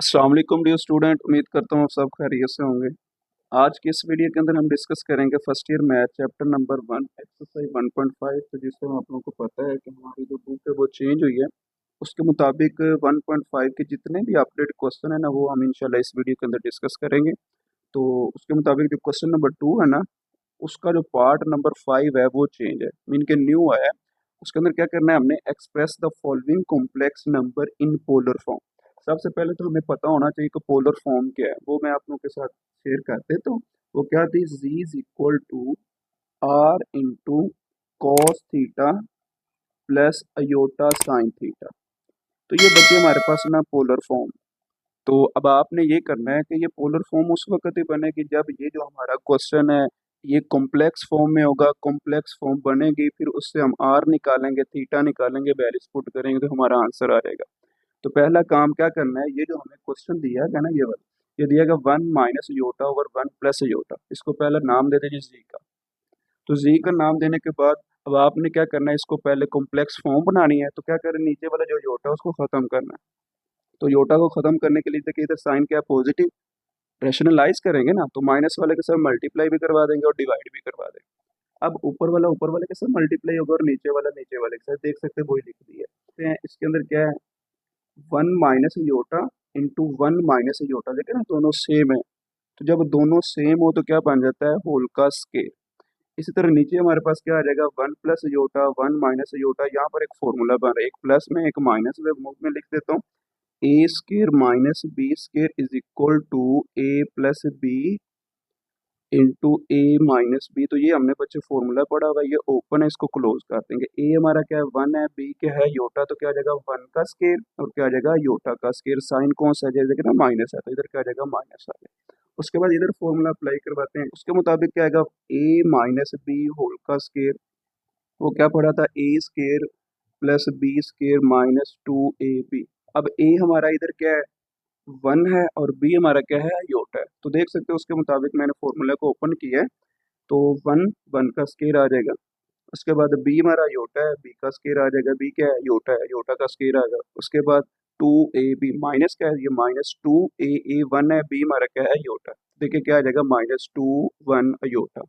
अस्सलाम वालेकुम dear student, उम्मीद करता हूँ आप सब खैरियत से होंगे। आज की इस वीडियो के अंदर हम डिस्कस करेंगे first year math chapter number 1 exercise 1.5। तो जिससे आप लोगों को पता है कि हमारी जो बुक है वो चेंज हुई है, उसके मुताबिक 1.5 के जितने भी अपडेट क्वेश्चन है ना वो हम इंशाल्लाह इस वीडियो के अंदर डिस्कस करेंगे। तो उसके मुताबिक जो क्वेश्चन नंबर 2 है ना, उसका जो पार्ट नंबर 5 है वो चेंज है, मीन के न्यू आया है। उसके अंदर क्या करना है, हमने express the following complex number in polar form. सबसे पहले तो हमें पता होना चाहिए कि पोलर फॉर्म क्या है, वो मैं आप लोगों के साथ शेयर करते। तो वो क्या थी, z is equal to are into cos theta plus iota sine theta. तो ये बच्चे हमारे पास ना पोलर फॉर्म। तो अब आपने ये करना है कि ये पोलर फॉर्म उस वक्त ही बनेगी जब ये जो हमारा क्वेश्चन है ये कॉम्प्लेक्स फॉर्म में होगा। कॉम्प्लेक्स फॉर्म बनेगी, फिर उससे हम आर निकालेंगे, थीटा निकालेंगे, वैल्यूज पुट करेंगे तो हमारा आंसर आ जाएगा। तो पहला काम क्या करना है, ये जो हमें क्वेश्चन दिया है ना, ये वाला ये दिया गया 1 minus iota over 1 plus iota. इसको पहले नाम दे दीजिए जी का। तो जी का नाम देने के बाद अब आपने क्या करना है, इसको पहले कॉम्प्लेक्स फॉर्म बनानी है। तो क्या करें, नीचे वाला जो योटा है उसको खत्म करना है। तो योटा को खत्म करने के लिए देखिए इधर साइन क्या है, पॉजिटिव। रेशनलाइज करेंगे ना तो माइनस वाले के साथ मल्टीप्लाई भी करवा देंगे और डिवाइड भी करवा देंगे। अब ऊपर वाले के साथ मल्टीप्लाई होगा और नीचे वाले के साथ, देख सकते हैं वही लिख दिया है। इसके अंदर क्या है, 1 minus iota into 1 minus iota, देखे ना दोनों सेम है। तो जब दोनों सेम हो तो क्या बन जाता है, होल का स्केयर। इसी तरह नीचे हमारे पास क्या आ जाएगा, 1 प्लस योटा 1 माइनस योटा। यहाँ पर एक फॉर्मूला बन रहा है, एक प्लस में एक माइनस में, मुख में लिख देता हूँ। A square minus B square is equal to A plus B into A minus B. तो ये हमने बच्चे फॉर्मूला पढ़ा हुआ है, ये ओपन है, इसको क्लोज कर देंगे। ए हमारा क्या है, 1 है, बी क्या है योटा, तो क्या आ जाएगा 1 का स्केयर और क्या आ जाएगा योटा का स्केयर। साइन कौन सा है, जैसे कि ना माइनस है तो इधर क्या आ जाएगा माइनस आ जाएगा। उसके बाद इधर फॉर्मूला अप्लाई करवाते हैं, उसके मुताबिक क्या आएगा, ए माइनस बी होल का स्केयर। वो क्या पढ़ा था, A square plus B square minus 2ab। अब ए हमारा इधर क्या है, 1 है, और बी हमारा क्या है, योट है। तो देख सकते हो उसके मुताबिक मैंने फॉर्मूला को ओपन किया है। तो 1 1 का स्केयर आ जाएगा। उसके बाद बी हमारा योटा है, बी का स्केयर आ जाएगा, बी क्या है योटा है, योटा का स्केयर आएगा। उसके बाद 2ab माइनस क्या है, ये माइनस 2a 1 है, बी हमारा क्या है योटा। देखिए क्या आ जाएगा, माइनस 2 1 योटा।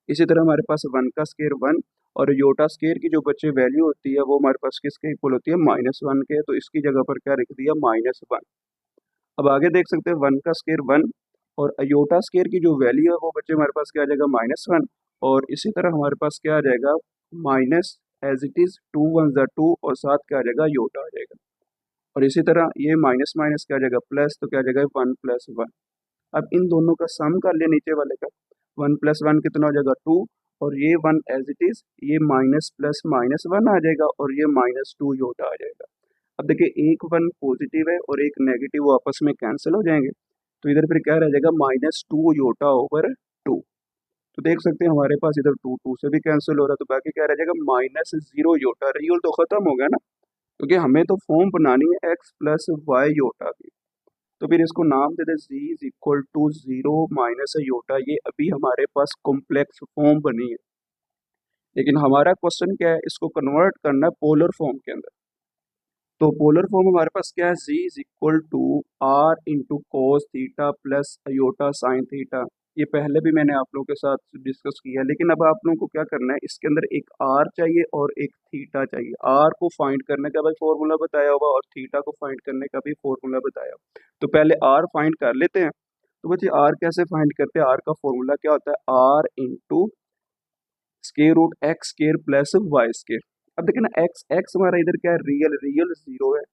इसी तरह हमारे पास 1 का स्केयर 1 और योटा स्केयर की जो बच्चे वैल्यू होती है वो हमारे पास किसके इक्वल होती है, -1 के। तो इसकी जगह पर क्या लिख दिया, -1। अब आगे देख सकते हैं 1 का स्केयर 1 और अयोटा स्केयर की जो वैल्यू है वो बच्चे हमारे पास क्या आ जाएगा, -1। और इसी तरह हमारे पास क्या आ जाएगा, माइनस एज इट इज 2 1 2 और साथ क्या आ जाएगा, योटा आ जाएगा। और इसी तरह ये माइनस माइनस क्या आ जाएगा प्लस, तो क्या आ जाएगा 1 प्लस 1। अब इन दोनों का सम कर लिया नीचे वाले का, 1 प्लस 1 कितना हो जाएगा 2, और ये 1 एज इट इज, ये माइनस प्लस -1 आ जाएगा और ये -2 योटा आ जाएगा। अब देखिए एक 1 पॉजिटिव है और एक नेगेटिव, वो आपस में कैंसिल हो जाएंगे। तो इधर फिर क्या रह जाएगा, -2 योटा ओवर 2। तो देख सकते हैं हमारे पास इधर 2 2 से भी कैंसिल हो रहा है, तो बाकी क्या रह जाएगा, -0 योटा। रियल तो खत्म हो गया ना, क्योंकि हमें तो फॉर्म बनानी है x प्लस वाई योटा की। तो फिर इसको नाम दे दे z is equal to 0 minus iota. ये अभी हमारे पास कॉम्प्लेक्स फॉर्म बनी है, लेकिन हमारा क्वेश्चन क्या है, इसको कन्वर्ट करना है पोलर फॉर्म के अंदर। तो पोलर फॉर्म हमारे पास क्या है, z is equal to are into cos theta plus iota sine theta. ये पहले भी मैंने आप लोगों के साथ डिस्कस किया है, लेकिन अब आप लोगों को क्या करना है, इसके अंदर एक आर चाहिए और एक थीटा चाहिए। आर को फाइंड करने का भी फॉर्मूला बताया होगा और थीटा को फाइंड करने का भी फॉर्मूला बताया होगा। तो पहले आर फाइंड कर लेते हैं। तो बच्चे आर कैसे फाइंड करते हैं, आर का फॉर्मूला क्या होता है, r into square root x square plus y square. अब देखिए ना, एक्स एक्स हमारा इधर क्या है, रियल रियल 0 है,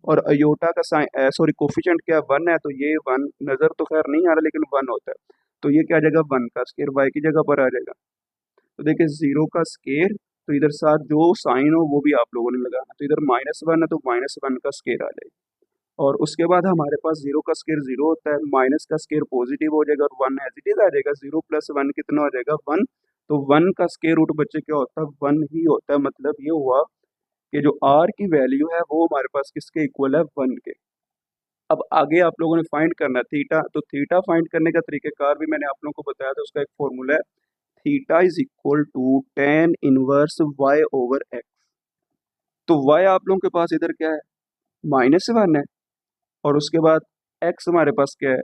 और अयोटा का साइन सॉरी कोफिशिएंट क्या है, 1 है। तो ये 1 नज़र तो खैर नहीं आ रहा, लेकिन 1 होता है। तो ये क्या आ जाएगा, 1 का स्केयर वाई की जगह पर आ जाएगा। तो देखिए 0 का स्केयर, तो इधर साथ जो साइन हो वो भी आप लोगों ने लगाना। तो इधर -1 है तो -1 का स्केयर आ जाएगा। और उसके बाद हमारे पास 0 का स्केयर 0 होता है, माइनस का स्केयर पॉजिटिव हो जाएगा और 1 एज इट इज आ जाएगा। 0 प्लस 1 कितना हो जाएगा, 1। तो 1 का स्केयर रूट बच्चे क्या होता है, 1 ही होता है। मतलब ये हुआ कि जो r की वैल्यू है वो हमारे पास किसके इक्वल है, 1 के। अब आगे आप लोगों ने फाइंड करना है थीटा। तो थीटा फाइंड करने का तरीकेकार भी मैंने आप लोगों को बताया था, उसका एक फॉर्मूला है, theta is equal to tan inverse y over x। तो y आप लोगों के पास इधर क्या है, -1 है, और उसके बाद एक्स हमारे पास क्या है,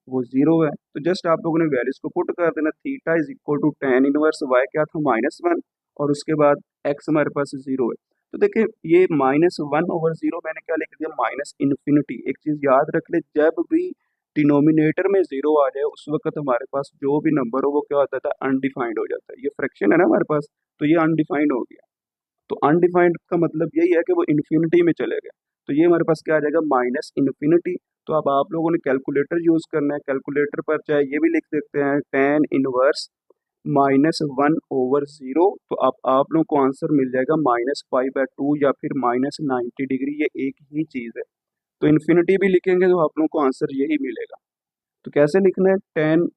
वो 0 है। तो जस्ट आप लोगों ने वैल्यूज को पुट कर देना, theta is equal to tan inverse y क्या था -1, और उसके बाद एक्स हमारे पास 0 है। तो देखिए ये -1/0 मैंने क्या लिख दिया, माइनस इन्फिनिटी। एक चीज याद रख ले, जब भी डिनोमिनेटर में 0 आ जाए उस वक्त हमारे पास जो भी नंबर हो वो क्या होता था, अनडिफाइंड हो जाता है। ये फ्रैक्शन है ना हमारे पास, तो ये अनडिफाइंड हो गया। तो अनडिफाइंड का मतलब यही है कि वो इन्फिनिटी में चले गए। तो ये हमारे पास क्या आ जाएगा, माइनस इन्फिनिटी। तो अब आप लोगों ने कैलकुलेटर यूज करना है, कैलकुलेटर पर चाहे ये भी लिख सकते हैं टेन इनवर्स -1/0। तो अब आप लोगों को आंसर मिल जाएगा -π/2 या फिर -90 डिग्री, ये एक ही चीज है। तो इन्फिनिटी भी लिखेंगे तो आप लोगों को आंसर यही मिलेगा। तो कैसे लिखना है, टेन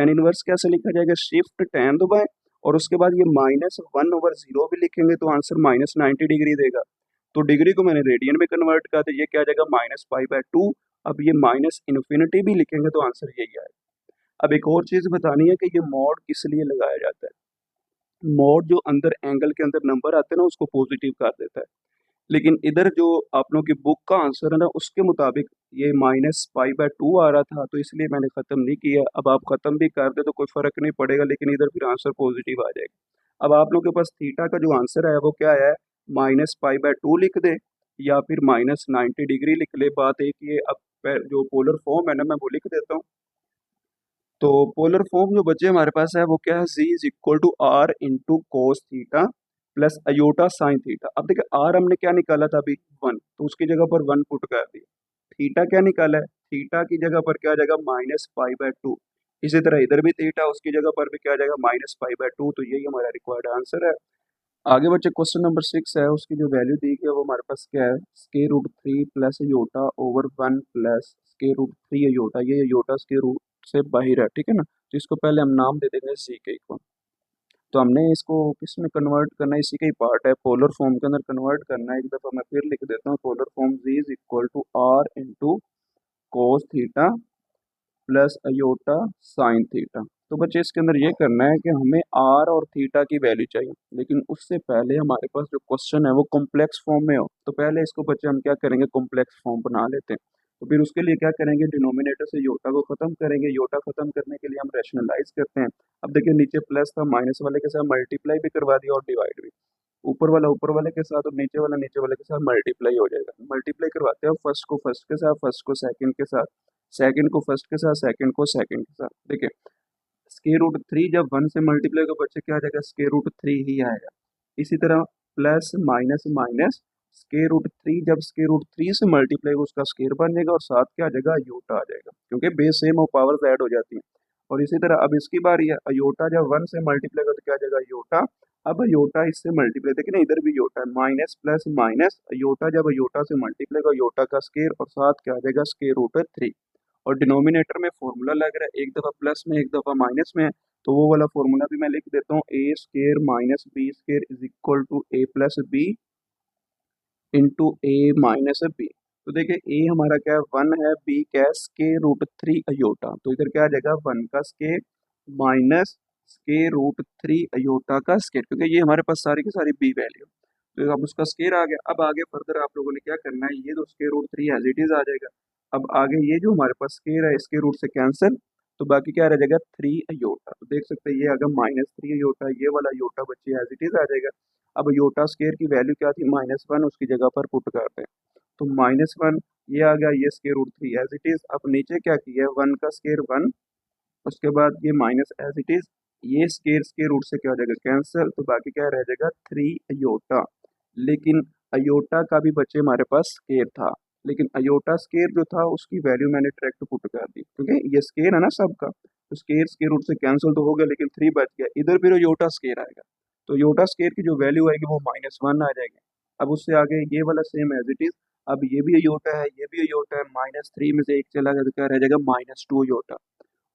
इनवर्स कैसे लिखा जाएगा, शिफ्ट टेन दबाएं और उसके बाद ये -1/0 भी लिखेंगे तो आंसर -90 डिग्री देगा। तो डिग्री को मैंने रेडियन में कन्वर्ट कर दिया, ये क्या आ जाएगा -π/2। अब ये माइनस इन्फिनिटी भी लिखेंगे तो आंसर यही आएगा। अब एक और चीज बतानी है कि ये मॉड किस लिए लगाया जाता है। मॉड जो अंदर एंगल के अंदर नंबर आते हैं ना उसको पॉजिटिव कर देता है, लेकिन इधर जो आप लोगों की बुक का आंसर है ना उसके मुताबिक ये -π/2 आ रहा था, तो इसलिए मैंने ख़त्म नहीं किया। अब आप ख़त्म भी कर दे तो कोई फ़र्क नहीं पड़ेगा, लेकिन इधर फिर आंसर पॉजिटिव आ जाएगा। अब आप लोगों के पास थीटा का जो आंसर है वो क्या है, -π/2 लिख दे या फिर -90 डिग्री लिख ले, बात एक ही है। अब जो पोलर फॉर्म है ना मैं वो लिख देता हूँ। तो पोलर फॉर्म जो बचे हमारे पास है वो क्या है, z is equal to are into cos theta plus iota sine theta. अब देखिए आर हमने क्या निकाला था अभी, 1, तो उसकी जगह पर 1 पुट कर दिया। थीटा क्या निकाला है, थीटा की जगह पर क्या आ जाएगा -π/2। इसी तरह इधर भी थीटा, उसकी जगह पर भी क्या आ जाएगा -π/2। तो यही हमारा रिक्वायर्ड आंसर है। आगे बच्चे क्वेश्चन नंबर 6 है, उसकी जो वैल्यू दी गई है वो हमारे पास क्या है, √3 plus iota over 1 plus √3 iota. ये योटा स्क्वायर रूट से बाहर है, ठीक है ना। तो इसको पहले हम नाम दे देंगे सी के को। तो हमने इसको किस में कन्वर्ट करना है, इसी का ही पार्ट है, पोलर फॉर्म के अंदर कन्वर्ट करना है। एक दफ़ा मैं फिर लिख देता हूँ, polar form z is equal to are into cos theta plus iota sine theta. तो बच्चे इसके अंदर ये करना है कि हमें आर और थीटा की वैल्यू चाहिए, लेकिन उससे पहले हमारे पास जो क्वेश्चन है वो कॉम्प्लेक्स फॉर्म में हो। तो पहले इसको बच्चे हम क्या करेंगे, कॉम्प्लेक्स फॉर्म बना लेते हैं। तो फिर उसके लिए क्या करेंगे, डिनोमिनेटर से योटा को खत्म करेंगे। योटा खत्म करने के लिए हम रैशनलाइज करते हैं। अब देखिए नीचे प्लस था, माइनस वाले के साथ मल्टीप्लाई भी करवा दिया और डिवाइड भी। ऊपर वाला ऊपर वाले के साथ और नीचे वाला नीचे वाले के साथ मल्टीप्लाई हो जाएगा। मल्टीप्लाई करवाते हैं फर्स्ट को फर्स्ट के साथ, फर्स्ट को सेकंड के साथ, सेकंड को फर्स्ट के साथ, सेकंड को सेकंड के साथ। देखिए √3 जब 1 से मल्टीप्लाई का बच्चे क्या आ जाएगा, √3 ही आएगा। इसी तरह प्लस माइनस माइनस √3 जब √3 से मल्टीप्लाई उसका स्केयर बन जाएगा और साथ क्या आ जाएगा, अयोटा आ जाएगा, क्योंकि बेस सेम और पावर्स ऐड हो जाती हैं। और इसी तरह अब इसकी बारी है, अयोटा जब 1 से मल्टीप्लाई का तो क्या आ जाएगा, अयोटा। अब अयोटा इससे मल्टीप्लाई, देखिए ना इधर भी अयोटा है, माइनस प्लस माइनस अयोटा, जब अयोटा से मल्टीप्लाई का अयोटा का स्केयर और साथ क्या आ जाएगा, √3। और डिनोमिनेटर में फॉर्मूला लग रहा है, एक दफ़ा प्लस में एक दफ़ा माइनस में है, तो वो वाला फॉर्मूला भी मैं लिख देता हूँ, A square minus B square is equal to A plus B into A minus B. तो देखिए ए हमारा क्या है, 1 है, बी क्या है, √3 अयोटा। तो इधर क्या आ जाएगा, 1 का स्केयर माइनस √3 अयोटा का स्केयर, क्योंकि ये हमारे पास सारी की सारी बी वैल्यू। तो अब उसका स्केयर आ गया। अब आगे फर्दर आप लोगों ने क्या करना है, ये तो √3 एज इट इज आ जाएगा। अब आगे ये जो हमारे पास स्केयर है इसके रूट से कैंसिल, तो बाकी क्या रह जाएगा, 3 अयोटा। तो देख सकते हैं ये अगर -3 अयोटा, ये वाला अयोटा बच्चे एज इट इज आ जाएगा। अब अयोटा स्केयर की वैल्यू क्या थी, -1, उसकी जगह पर पुट करते हैं। तो -1 ये आ गया, ये √3 एज इट इज। अब नीचे क्या किया है, 1 का स्केयर 1, उसके बाद ये माइनस एज इट इज, ये स्केयर के रूट से क्या हो जाएगा, कैंसिल। तो बाकी क्या रह जाएगा, 3 अयोटा। लेकिन अयोटा का भी बच्चे हमारे पास स्केयर था, लेकिन अयोटा स्केयर जो था उसकी वैल्यू मैंने डायरेक्ट पुट कर दी, क्योंकि ये स्केयर है ना सबका, तो स्केयर के रूट से कैंसिल तो हो गया, लेकिन 3 बच गया। इधर फिर अयोटा स्केयर आएगा, तो अयोटा स्केयर की जो वैल्यू आएगी वो -1 आ जाएगी। अब उससे आगे ये वाला सेम एज इट इज। अब ये भी अयोटा है, ये भी अयोटा है, -3 में से एक चला गया तो क्या रह जाएगा, -2 अयोटा।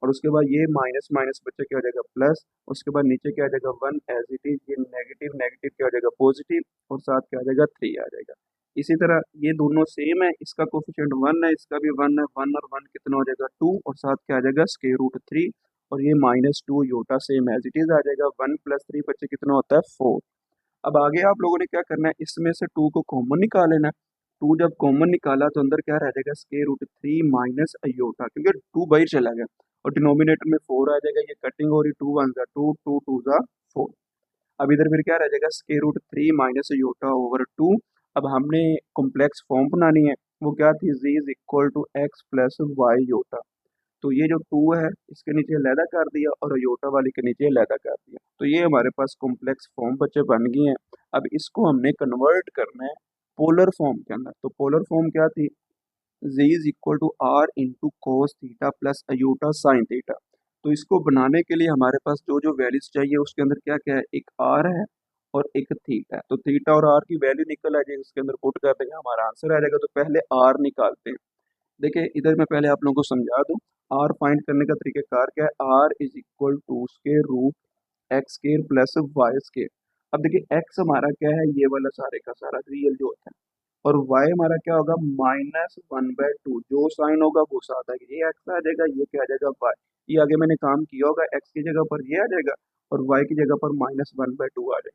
और उसके बाद ये माइनस माइनस बच्चे क्या हो जाएगा, प्लस। उसके बाद नीचे क्या आ जाएगा, 1 एज इट इज, ये नेगेटिव नेगेटिव क्या हो जाएगा, पॉजिटिव, और साथ क्या आ जाएगा, 3 आ जाएगा। इसी तरह ये दोनों सेम है, इसका कोफिशिएंट 1 है, इसका भी 1 है, 1 और 1 कितना हो जाएगा, 2, और साथ क्या आ जाएगा, √3। और ये -2 iota same as it is आ जाएगा। 1 + 3 बच्चे कितना होता है, 4। अब आगे आप लोगों ने क्या करना है, इसमें से 2 को कॉमन निकाल लेना है। टू जब कॉमन निकाला तो अंदर क्या रह जाएगा, स्क्वायर रूट 3 माइनस अयोटा, क्योंकि टू बाहर चला गया और डिनोमिनेटर में 4 आ जाएगा, ये कटिंग हो रही, 2 1 जा 2, 2 2 जा 4। अब इधर फिर क्या रह जाएगा, square root 3 minus iota over 2। अब हमने कॉम्प्लेक्स फॉर्म बनानी है, वो क्या थी, z is equal to x plus y iota. तो ये जो 2 है इसके नीचे अलहदा कर दिया और योटा वाली के नीचे अलहदा कर दिया, तो ये हमारे पास कॉम्प्लेक्स फॉर्म बच्चे बन गए हैं। अब इसको हमने कन्वर्ट करना है पोलर फॉर्म के अंदर। तो पोलर फॉर्म क्या थी, z is equal to are into cos theta plus iota sine theta. तो इसको बनाने के लिए हमारे पास जो जो वैल्यूज चाहिए उसके अंदर क्या क्या है, एक आर है और एक थीटा है। तो थीटा और आर की वैल्यू निकल आ जाएगी, उसके अंदर पुट कर देंगे, हमारा आंसर आ जाएगा। तो पहले आर निकालते हैं। देखिए इधर मैं पहले आप लोगों को समझा दूं, आर फाइंड करने का तरीकेकार क्या है, r is equal to square root x square plus y square. अब देखिए एक्स हमारा क्या है, ये वाला सारे का सारा रियल जो होता है, और y हमारा क्या होगा, -1/2। जो साइन होगा वो साथ आएगा, ये x आ जाएगा, ये क्या आ जाएगा y। ये आगे मैंने काम किया होगा, x की जगह पर ये आ जाएगा और y की जगह पर -1/2 आ जाएगा।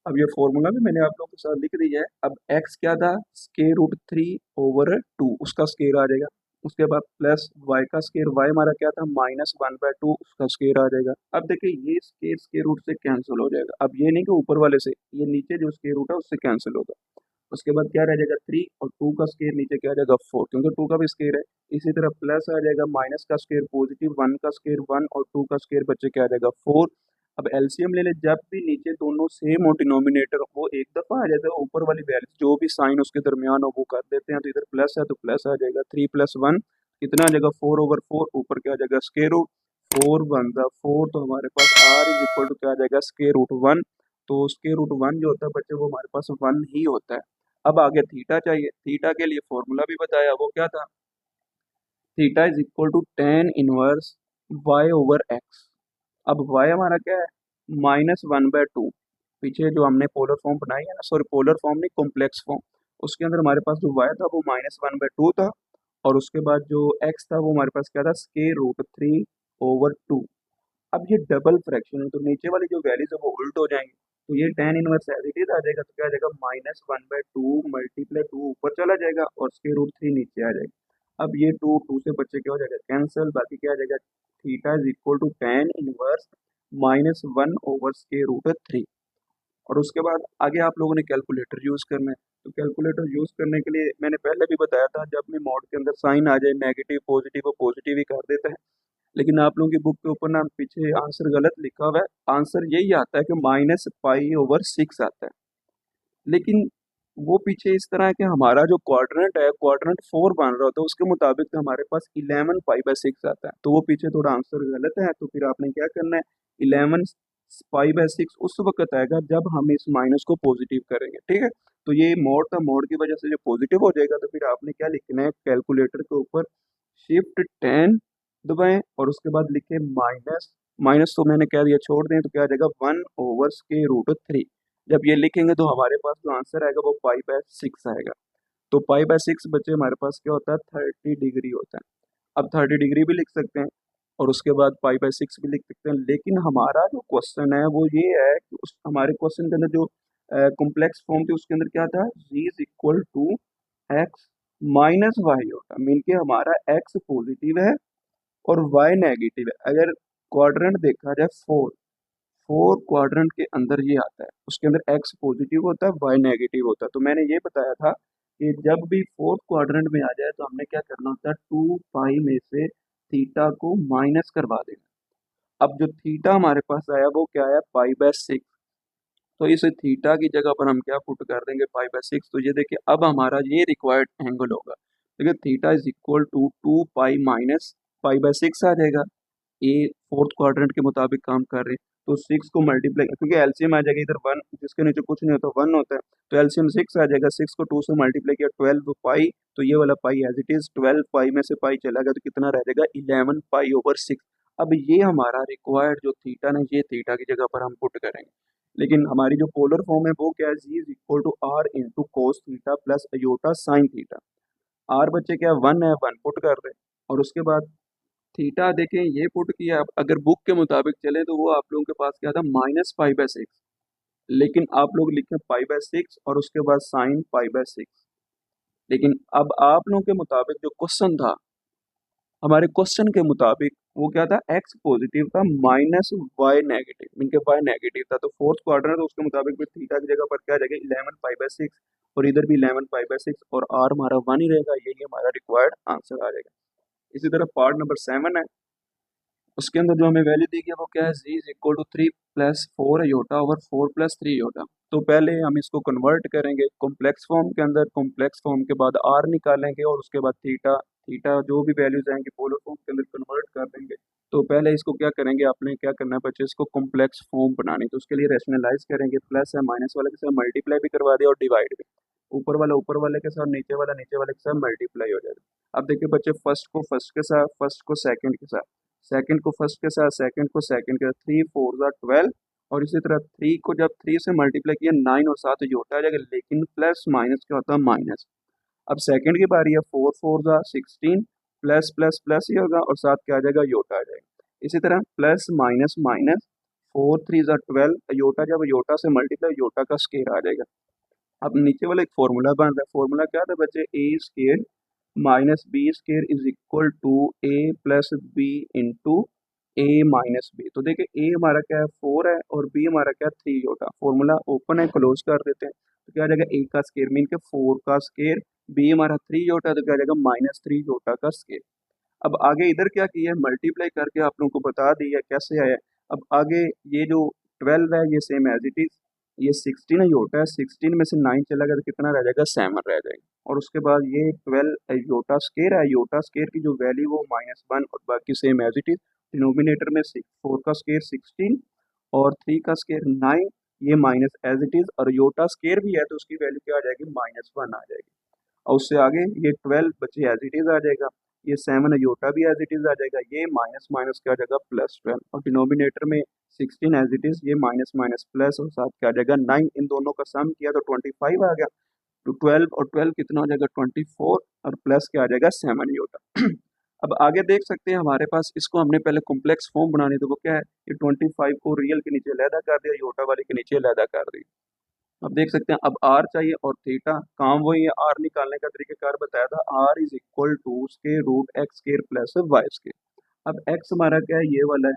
अब ये फॉर्मूला भी मैंने आप लोगों के साथ लिख दिया है। अब x क्या था, स्क्वायर रूट 3/2, उसका स्क्वायर आ जाएगा। उसके बाद प्लस y का स्क्वायर, y हमारा क्या था, -1/2, उसका स्क्वायर आ जाएगा। अब देखिए ये स्क्वायर स्क्वायर रूट से कैंसिल हो जाएगा। अब ये नहीं कि ऊपर वाले से, ये नीचे जो स्क्वायर रूट है उससे कैंसिल होगा। उसके बाद क्या रह जाएगा 3, और 2 का स्क्वायर नीचे क्या आ जाएगा 4, क्योंकि 2 का भी स्क्वायर है। इसी तरह प्लस आ जाएगा, माइनस का स्क्वायर पॉजिटिव, 1 का स्क्वायर 1 और 2 का स्क्वायर बच्चे क्या आ जाएगा 4। अब एलसीएम ले ले, जब भी नीचे दोनों सेम हो डिनोमिनेटर, वो एक दफा आ जाता है, ऊपर वाली वैल्यू जो भी साइन उसके दरमियान हो वो कर देते हैं। तो इधर प्लस है तो प्लस आ जाएगा, 3 + 1 कितना आ जाएगा 4/4, ऊपर क्या आ जाएगा स्क्वायर रूट 4 1 ज़ा 4। तो हमारे पास आर इज इक्वल टू क्या आ जाएगा, स्क्वायर रूट 1। तो स्क्वायर रूट 1 जो होता है बच्चे वो हमारे पास 1 ही होता है। अब आगे थीटा चाहिए, थीटा के लिए फॉर्मूला भी बताया, वो क्या था, theta is equal to tan inverse y/x। अब y हमारा क्या है, -1/2। पीछे जो हमने पोलर फॉर्म बनाई है ना, सॉरी पोलर फॉर्म नहीं, कॉम्प्लेक्स फॉर्म, उसके अंदर हमारे पास जो y था वो -1/2 था, और उसके बाद जो x था वो हमारे पास क्या था, स्क्वायर रूट 3/2। अब ये डबल फ्रैक्शन है तो नीचे वाली जो वैल्यूज है वो उल्ट हो जाएंगी। तो ये tan inverse as it is आ जाएगा, तो क्या आ जाएगा, -1/2 मल्टीप्लाई 2 ऊपर चला जाएगा और स्क्वायर रूट 3 नीचे आ जाएगा। अब ये 2 2 से बच्चे क्या हो जाएगा कैंसिल, बाकी क्या आ जाएगा, theta is equal to tan inverse -1/√3। और उसके बाद आगे आप लोगों ने कैलकुलेटर यूज़ करना है। तो कैलकुलेटर यूज़ करने के लिए मैंने पहले भी बताया था, जब भी मॉड के अंदर साइन आ जाए नेगेटिव पॉजिटिव और पॉजिटिव ही कर देता है। लेकिन आप लोगों की बुक के ऊपर ना पीछे आंसर गलत लिखा हुआ है, आंसर यही आता है कि -π/6 आता है। लेकिन वो पीछे इस तरह है कि हमारा जो क्वाड्रेंट है, क्वाड्रेंट 4 बन रहा होता है, उसके मुताबिक तो हमारे पास 11π/6 आता है। तो वो पीछे थोड़ा आंसर गलत है, तो फिर आपने क्या करना है, 11π/6 उस वक्त आएगा जब हम इस माइनस को पॉजिटिव करेंगे, ठीक है। तो ये मोड था, मोड की वजह से जो पॉजिटिव हो जाएगा, तो फिर आपने क्या लिखना है, कैलकुलेटर के ऊपर शिफ्ट 10 दबाएं और उसके बाद लिखे माइनस, माइनस तो मैंने कह दिया छोड़ दें, तो क्या आ जाएगा 1/√3। जब ये लिखेंगे तो हमारे पास जो आंसर आएगा वो π/6 आएगा। तो π/6 बच्चे हमारे पास क्या होता है, 30 डिग्री होता है। अब 30 डिग्री भी लिख सकते हैं और उसके बाद π/6 भी लिख सकते हैं। लेकिन हमारा जो क्वेश्चन है वो ये है कि उस हमारे क्वेश्चन के अंदर जो कॉम्प्लेक्स फॉर्म थी उसके अंदर क्या था, z is equal to x minus y होता, मीन के हमारा x पॉजिटिव है और y नेगेटिव है। अगर क्वाड्रेंट देखा जाए 4 क्वाड्रेंट के अंदर ये आता है, उसके अंदर x पॉजिटिव होता है, y नेगेटिव होता है। तो मैंने ये बताया था कि जब भी फोर्थ क्वाड्रेंट में आ जाए तो हमने क्या करना होता है, 2π में से थीटा को माइनस करवा देना। अब जो थीटा हमारे पास आया वो क्या है, π/6। तो इस थीटा की जगह पर हम क्या पुट कर देंगे, π/6। तो ये देखिए अब हमारा ये रिक्वायर्ड एंगल होगा। देखिए theta is equal to 2π minus π/6 आ जाएगा। ये फोर्थ क्वाड्रेंट के मुताबिक काम कर रहे हैं, तो 6 को मल्टीप्लाई, क्योंकि एलसीएम आ जाएगा इधर 1, जिसके नीचे कुछ नहीं होता 1 होता है, तो एलसीएम 6 आ जाएगा। 6 को 2 से मल्टीप्लाई किया 12π, तो ये वाला पाई एज इट इज, 12π में से पाई चला गया तो कितना रह जाएगा 11π/6। अब ये हमारा रिक्वायर्ड जो थीटा ना, ये थीटा की जगह पर हम पुट करेंगे। लेकिन हमारी जो पोलर फॉर्म है वो क्या है, G is equal to are into cos theta plus iota sine theta. R बच्चे क्या 1 है, 1 पुट कर रहे हैं और उसके बाद थीटा देखें ये पुट किया। अब अगर बुक के मुताबिक चले तो वो आप लोगों के पास क्या था, -π/6। लेकिन आप लोग लिखें पाई/6 और उसके बाद साइन पाई/6। लेकिन अब आप लोगों के मुताबिक जो क्वेश्चन था, हमारे क्वेश्चन के मुताबिक वो क्या था, एक्स पॉजिटिव था माइनस वाई नेगेटिव, मीन के वाई नेगेटिव था। तो फोर्थ क्वाड्रेंट है तो उसके मुताबिक फिर थीटा की जगह पर क्या आ जाएगा 11 पाई/6 और इधर भी 11 पाई/6 और आर हमारा 1 ही रहेगा। यही हमारा रिक्वायर्ड आंसर आ जाएगा। इसी तरह पार्ट नंबर 7 है, उसके अंदर जो हमें वैल्यू दी गई है वो क्या है, z is equal to 3+4 iota over 4+3 iota. तो पहले हम इसको कन्वर्ट करेंगे कॉम्प्लेक्स फॉर्म के अंदर, कॉम्प्लेक्स फॉर्म के बाद r निकालेंगे और उसके बाद थीटा, थीटा जो भी वैल्यूज आएंगे पोलर फॉर्म के अंदर कन्वर्ट कर देंगे। तो पहले इसको क्या करेंगे, आपने क्या करना है बच्चे, इसको कॉम्प्लेक्स फॉर्म बनानी, तो उसके लिए रैशनलाइज करेंगे। प्लस है माइनस वाले के साथ मल्टीप्लाई भी करवा दिया और डिवाइड भी, ऊपर वाले के साथ नीचे वाला नीचे वाले के साथ मल्टीप्लाई हो जाएगा। अब देखिए बच्चे, फर्स्ट को फर्स्ट के साथ, फर्स्ट को सेकंड के साथ, सेकंड को फर्स्ट के साथ, सेकंड को सेकंड के साथ, 3 4 12 और इसी तरह 3 को जब 3 से मल्टीप्लाई किया 9 और 7 योटा आ जाएगा, लेकिन प्लस माइनस क्या होता है, माइनस। अब सेकंड की बारी है, 4 4 16 प्लस प्लस प्लस ही होगा और साथ क्या आ जाएगा, योटा आ जाएगा। इसी तरह प्लस माइनस माइनस, 4 3 12 योटा, जब योटा से मल्टीप्लाई योटा का स्केयर आ जाएगा। अब नीचे वाला एक फॉर्मूला बन रहा है, फॉर्मूला क्या था बच्चे, A square minus B square is equal to A plus B into A minus B. तो देखिए ए हमारा क्या है 4 है और बी हमारा क्या है 3 होता। फॉर्मूला ओपन है, क्लोज कर देते हैं। तो क्या आ जाएगा, ए का स्केयर मीन के 4 का स्केयर, बी हमारा 3 होता है तो क्या आ जाएगा -3 होता का स्केयर। अब आगे इधर क्या किया है, मल्टीप्लाई करके आप लोगों को बता दिया कैसे आया है। अब आगे ये जो 12 है ये सेम एज इट इज, ये 16 है योटा है, 16 में से 9 चला गया तो कितना रह जाएगा, 7 रह जाएगा। और उसके बाद ये 12 योटा स्केयर है, योटा स्केयर की जो वैल्यू वो -1 और बाकी same as it is. Denominator में 4 का स्केयर 16 और 3 का स्केयर 9, ये माइनस एज इट इज, और योटा स्केयर भी है तो उसकी वैल्यू क्या आ जाएगी, -1 आ जाएगी। और उससे आगे ये 12 बच्चे एज इट इज आ जाएगा, ये 7 योटा भी एज इट इज आ जाएगा, ये माइनस माइनस क्या आ जाएगा, +12 और डिनोमिनेटर में 16 एज इट इज, ये माइनस माइनस प्लस और साथ क्या आ जाएगा 9। इन दोनों का सम किया तो 25 आ गया। तो 12 और 12 कितना हो जाएगा, 24 और प्लस क्या आ जाएगा 7 योटा। अब आगे देख सकते हैं हमारे पास, इसको हमने पहले कॉम्प्लेक्स फॉर्म बनानी, तो वो क्या है, ये 25 को रियल के नीचे लैदा कर दिया, योटा वाले के नीचे लैदा कर दिया। अब देख सकते हैं, अब आर चाहिए और थीटा, काम वही है, आर निकालने का तरीकेकार बताया था, r is equal to square root x square plus y square. अब एक्स हमारा क्या है, ये वाला है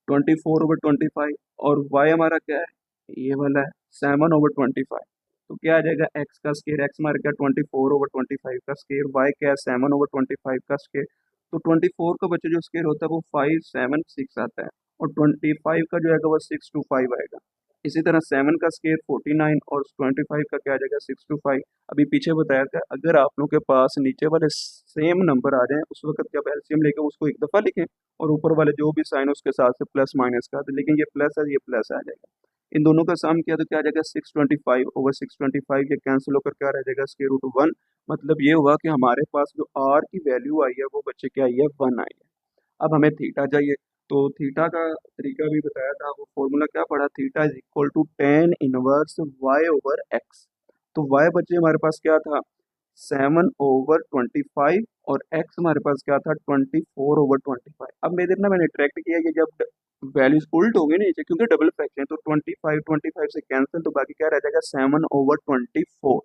24/25 और वाई हमारा क्या है, ये वाला है 7/25। तो क्या आ जाएगा, एक्स का स्केयर, एक्स हमारा क्या 24/25 का स्केयर, वाई क्या है 7/25 का स्केयर। तो 24 का बच्चे जो स्केयर होता है वो 5 7 6 आता है और 25 का जो आएगा वो 6 to 5 आएगा। इसी तरह 7 का स्केयर 49 और 25 का क्या आ जाएगा 6 to 5। अभी पीछे बताया था, अगर आप लोगों के पास नीचे वाले सेम नंबर आ जाएं उस वक्त क्या एलसीएम लेके उसको एक दफ़ा लिखें और ऊपर वाले जो भी साइन उसके साथ से प्लस माइनस का, तो लेकिन ये प्लस है, ये प्लस आ जाएगा। इन दोनों का सम किया तो क्या आ जाएगा 625/625, ये कैंसिल होकर क्या रह जाएगा स्केयर रूट 1। मतलब ये हुआ कि हमारे पास जो आर की वैल्यू आई है वो बच्चे क्या आई है 1 आई है। अब हमें थीटा चाहिए, तो थीटा का तरीका भी बताया था, वो फॉर्मूला क्या पढ़ा, theta is equal to tan inverse y over x. तो वाई बच्चे हमारे पास क्या था 7/25 और एक्स हमारे पास क्या था 24/25। अब मेरे ना मैंने ट्रैक्ट किया कि जब वैल्यूज उल्ट हो गई नीचे क्योंकि डबल फ्रैक्शन, तो 25 से कैंसिल, तो बाकी क्या रह जाएगा 7/24।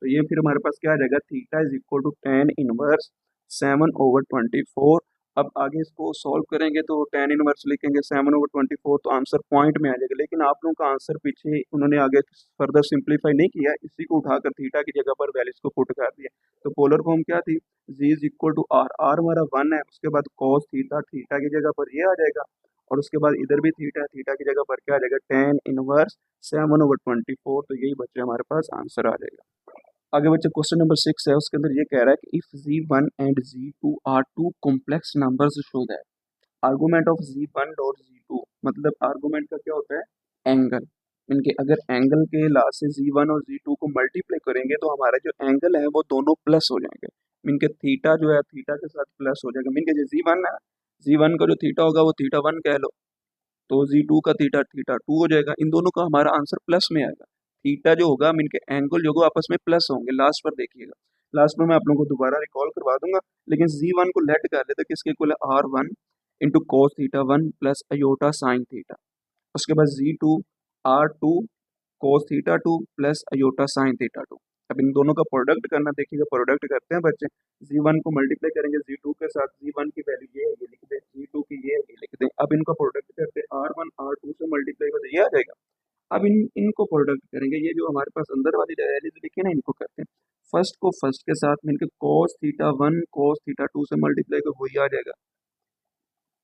तो ये फिर हमारे पास क्या आ जाएगा, theta is equal to tan inverse 7/24। अब आगे इसको सॉल्व करेंगे तो tan इनवर्स लिखेंगे 7/24 तो आंसर पॉइंट में आ जाएगा। लेकिन आप लोगों का आंसर पीछे उन्होंने आगे फर्दर सिंप्लीफाई नहीं किया, इसी को उठाकर थीटा की जगह पर वैल्यूज को पुट कर दिया। तो पोलर फॉर्म क्या थी, G is equal to R, R हमारा 1 है, उसके बाद कॉस थीटा, थीटा की जगह पर ये आ जाएगा और उसके बाद इधर भी थीटा, थीटा की जगह पर क्या आ जाएगा tan इनवर्स 7/24। तो यही बच्चे हमारे पास आंसर आ जाएगा। आगे बच्चे क्वेश्चन नंबर 6 है, उसके अंदर ये कह रहा है कि if z1 and z2 are two complex numbers show that argument of z1 और z2, मतलब आर्गुमेंट का क्या होता है एंगल, इनके अगर एंगल के लास्ट से z1 और z2 को मल्टीप्लाई करेंगे तो हमारा जो एंगल है वो दोनों प्लस हो जाएंगे। मीन के थीटा जो है थीटा के साथ प्लस हो जाएगा, मीन के जो z1 है, z1 का जो थीटा होगा वो थीटा 1 कह लो, तो z2 का थीटा थीटा 2 हो जाएगा। इन दोनों का हमारा आंसर प्लस में आएगा। थीटा जो होगा मीन के एंगल जो होगा आपस में प्लस होंगे, लास्ट पर देखिएगा, लास्ट में मैं आप लोगों को दोबारा रिकॉल करवा दूंगा। लेकिन z1 को लेट कर लेते किसके इक्वल है r1 into cos theta 1 plus iota sine theta. उसके बाद z2 R2 cos theta 2 plus iota sine theta 2। अब इन दोनों का प्रोडक्ट करना, देखिएगा प्रोडक्ट करते हैं बच्चे। जी1 को मल्टीप्लाई करेंगे जी2 के साथ, जी1 की वैल्यू ये है, ये लिख दें, जी2 की ये है, ये लिख दें। अब इनको प्रोडक्ट करते हैं, R1 R2 से मल्टीप्लाई करते ये आ जाएगा। अब इनको प्रोडक्ट करेंगे, ये जो हमारे पास अंदर वाली वैल्यू लिखी है ना, इनको करते हैं फर्स्ट को फर्स्ट के साथ मिलकर cos थीटा 1 cos थीटा 2 से मल्टीप्लाई कर वही आ जाएगा।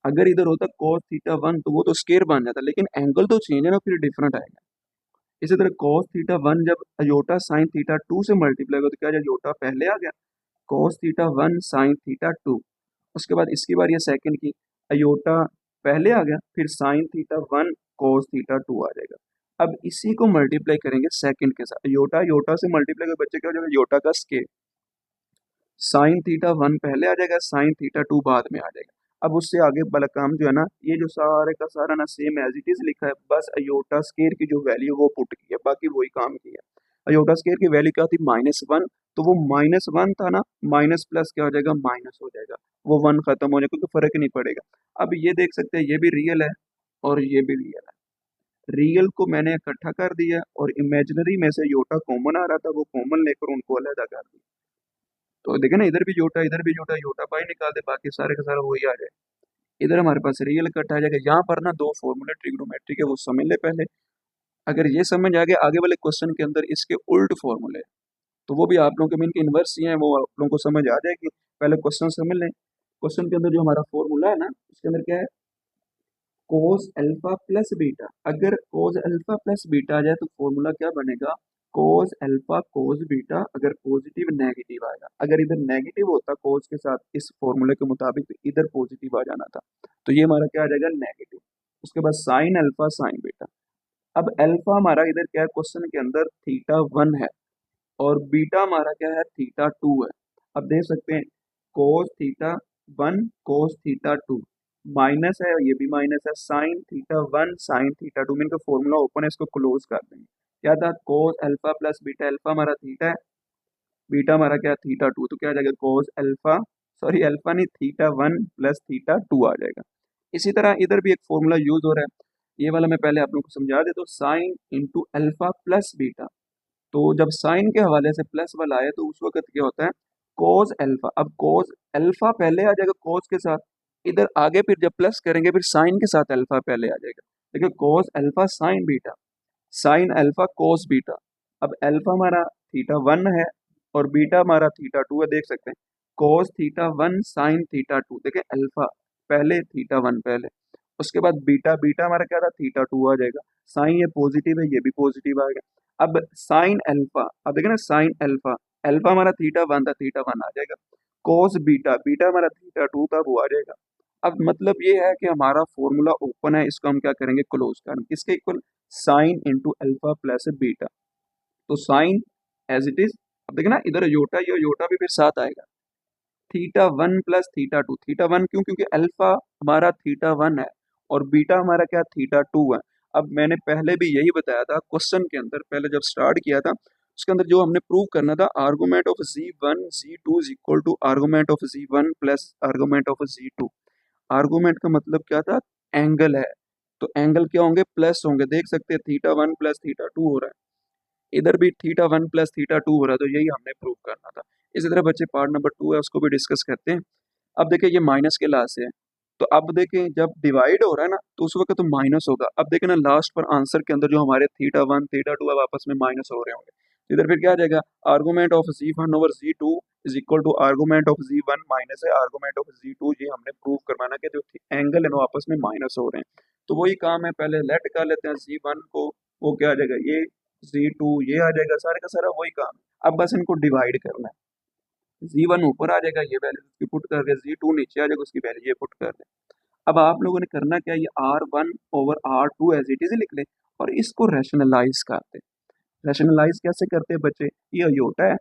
अगर इधर होता cos थीटा 1 तो वो तो स्केयर बन जाता, लेकिन एंगल तो चेंज है ना, फिर डिफरेंट आएगा। इसी तरह cos थीटा 1 जब अयोटा साइन थीटा 2 से मल्टीप्लाई हो तो क्या अयोटा पहले आ गया, cos थीटा 1 साइन थीटा 2। उसके बाद इसकी बारी है सेकंड की, अयोटा पहले आ गया, फिर साइन थीटा 1 cos थीटा 2 आ जाएगा। अब इसी को मल्टीप्लाई करेंगे सेकंड के साथ, अयोटा अयोटा से मल्टीप्लाई कर बच्चे क्या हो जाएगा, अयोटा का स्केयर। साइन थीटा 1 पहले आ जाएगा, साइन थीटा 2 बाद में आ जाएगा। अब उससे आगे वाला काम जो है ना, ये जो सारे का सारा ना सेम एज इट इज लिखा है, बस अयोटा स्केयर की जो वैल्यू वो पुट की है, बाकी वही काम किया। अयोटा स्केयर की वैल्यू क्या थी, -1, तो वो -1 था ना, माइनस प्लस क्या हो जाएगा, माइनस हो जाएगा, वो 1 खत्म हो जाएगा, क्योंकि फर्क नहीं पड़ेगा। अब ये देख सकते हैं, ये भी रियल है और ये भी रियल है। रियल को मैंने इकट्ठा कर दिया और इमेजिनरी में से योटा कॉमन आ रहा था, वो कॉमन लेकर उनको अलग कर दिया। तो देखे ना, इधर भी जोटा, इधर भी जोटा, योटा पाई निकाल दे, बाकी सारे का सारा वही आ जाए। इधर हमारे पास रियल कट आ जाएगा। यहाँ पर ना दो फॉर्मूले ट्रिग्नोमेट्री के वो समझ ले पहले। अगर ये समझ आ गया, आगे वाले क्वेश्चन के अंदर इसके उल्ट फॉर्मूले, तो वो भी आप लोगों के मीन के इन्वर्स ही हैं, वो आप लोगों को समझ आ जाएगी। पहले क्वेश्चन समझ लें। क्वेश्चन के अंदर जो हमारा फॉर्मूला है ना, उसके अंदर क्या है, कोस अल्फा प्लस बीटा। अगर कोस अल्फा प्लस बीटा आ जाए तो फॉर्मूला क्या बनेगा, कोस अल्फा कोस बीटा। अगर पॉजिटिव नेगेटिव आएगा, अगर इधर नेगेटिव होता कोस के साथ इस फॉर्मूले के मुताबिक, तो इधर पॉजिटिव आ जाना था, तो ये हमारा क्या आ जाएगा, नेगेटिव। उसके बाद साइन अल्फा साइन बीटा। अब अल्फा हमारा इधर क्या है, क्वेश्चन के अंदर थीटा 1 है और बीटा हमारा क्या है, थीटा 2 है। अब देख सकते हैं, cos theta 1 cos theta 2 minus है और ये भी माइनस है, साइन थीटा 1 साइन थीटा 2 में इनका फॉर्मूला ओपन है, इसको क्लोज कर देंगे। क्या था, cos alpha plus beta, alpha हमारा थीटा है, बीटा हमारा क्या, थीटा 2, तो क्या आ जाएगा, कोस अल्फा, सॉरी अल्फा नहीं, थीटा 1 प्लस थीटा 2 आ जाएगा। इसी तरह इधर भी एक फॉर्मूला यूज हो रहा है, ये वाला मैं पहले आप लोगों को समझा दे, तो sine into alpha plus beta. तो जब साइन के हवाले से प्लस वाला आए तो उस वक्त क्या होता है, कोस अल्फा। अब कोस अल्फा पहले आ जाएगा कोस के साथ, इधर आगे फिर जब प्लस करेंगे फिर साइन के साथ अल्फा पहले आ जाएगा। देखिए कोस alpha sine beta, sign alpha cos beta. अब अल्फा हमारा थीटा 1 है और बीटा हमारा थीटा 2 है, देख सकते हैं, कोस थीटा 1 साइन थीटा 2। देखिए अल्फा पहले, थीटा 1 पहले, उसके बाद बीटा, बीटा हमारा क्या था, थीटा 2 आ जाएगा। साइन ये पॉजिटिव है, ये भी पॉजिटिव आ गया। अब साइन अल्फा, अब देखिए ना, साइन अल्फा, अल्फा हमारा थीटा 1 था, थीटा 1 आ जाएगा। कोस बीटा, बीटा हमारा थीटा 2 था, वो आ जाएगा। अब मतलब ये है कि हमारा फॉर्मूला ओपन है, इसको हम क्या करेंगे, क्लोज करेंगे। किसके equal, sine into alpha plus beta. तो साइन एज इट इज, अब देखना इधर योटा, ये योटा भी फिर साथ आएगा, थीटा 1 प्लस थीटा 2। थीटा 1 क्यों, क्योंकि अल्फा हमारा थीटा 1 है और बीटा हमारा क्या, थीटा 2 है। अब मैंने पहले भी यही बताया था क्वेश्चन के अंदर, पहले जब स्टार्ट किया था उसके अंदर जो हमने प्रूव करना था, argument of z1 z2 is equal to argument of z1 plus argument of z2। Argument का मतलब क्या था, एंगल है, तो एंगल क्या होंगे, प्लस होंगे। देख सकते हैं थीटा 1 प्लस थीटा 2 हो रहा है, इधर भी थीटा 1 प्लस थीटा 2 हो रहा है, तो यही हमने प्रूव करना था। इसी तरह बच्चे पार्ट नंबर 2 है, उसको भी डिस्कस करते हैं। अब देखिए ये माइनस के लास्ट है, तो अब देखें जब डिवाइड हो रहा है ना तो उस वक्त तो माइनस होगा। अब देखें ना, लास्ट पर आंसर के अंदर जो हमारे थीटा 1 थीटा 2 अब आपस में माइनस हो रहे होंगे, तो इधर फिर क्या आ जाएगा, argument of z1 over z2 is equal to argument of z1 minus है आर्गूमेंट ऑफ z2। ये हमने प्रूव करवाना कि जो एंगल है वो आपस में माइनस हो रहे हैं। तो वही काम है, पहले लेट कर लेते हैं z1 को, वो क्या आ जाएगा, ये z2 ये आ जाएगा, सारे का सारा वही काम है। अब बस इनको डिवाइड करना है, z1 ऊपर आ जाएगा, ये वैल्यू उसकी पुट कर दे, z2 नीचे आ जाएगा, उसकी वैल्यू ये पुट कर दे। अब आप लोगों ने करना क्या, ये R1 over R2 as it is लिख ले और इसको रैशनलाइज करते। रैशनलाइज कैसे करते हैं बच्चे, ये योटा है,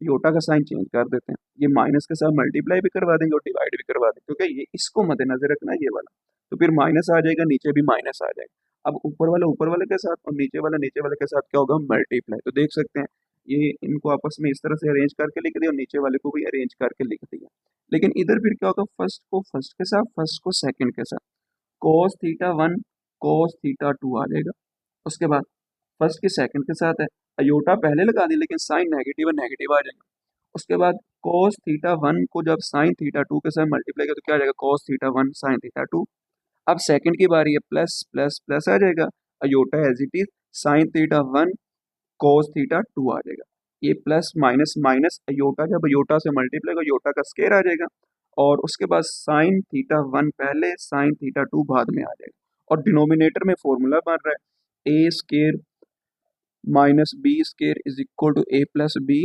योटा का साइन चेंज कर देते हैं, ये माइनस के साथ मल्टीप्लाई भी करवा देंगे और डिवाइड भी करवा देंगे, क्योंकि ये इसको मद्देनजर रखना है, ये वाला। तो फिर माइनस आ जाएगा, नीचे भी माइनस आ जाएगा। अब ऊपर वाले के साथ और नीचे वाले के साथ क्या होगा, मल्टीप्लाई। तो देख सकते हैं ये इनको आपस में इस तरह से अरेंज करके लिख दिया और नीचे वाले को भी अरेंज करके लिख दिया। लेकिन इधर फिर क्या होगा, फर्स्ट को फर्स्ट के साथ, फर्स्ट को सेकंड के साथ, cos थीटा 1 cos थीटा 2 आ जाएगा। उसके बाद फर्स्ट की सेकंड के साथ है, अयोटा पहले लगा दी लेकिन साइन नेगेटिव है, नेगेटिव आ जाएगा। उसके बाद cos थीटा वन को जब साइन थीटा टू के साथ मल्टीप्लाई किया तो क्या आ जाएगा, cos theta one sine theta two. अब सेकंड की बारी है, प्लस प्लस प्लस आ जाएगा, iota as it is sine theta one cos theta two आ जाएगा। ये प्लस माइनस माइनस अयोटा, जब अयोटा से मल्टीप्लाई होगा अयोटा का स्केयर आ जाएगा। और उसके बाद साइन थीटा वन पहले साइन थीटा टू बाद में आ जाएगा। और डिनोमिनेटर में फॉर्मूला बन रहा है A square minus B square is equal to A plus B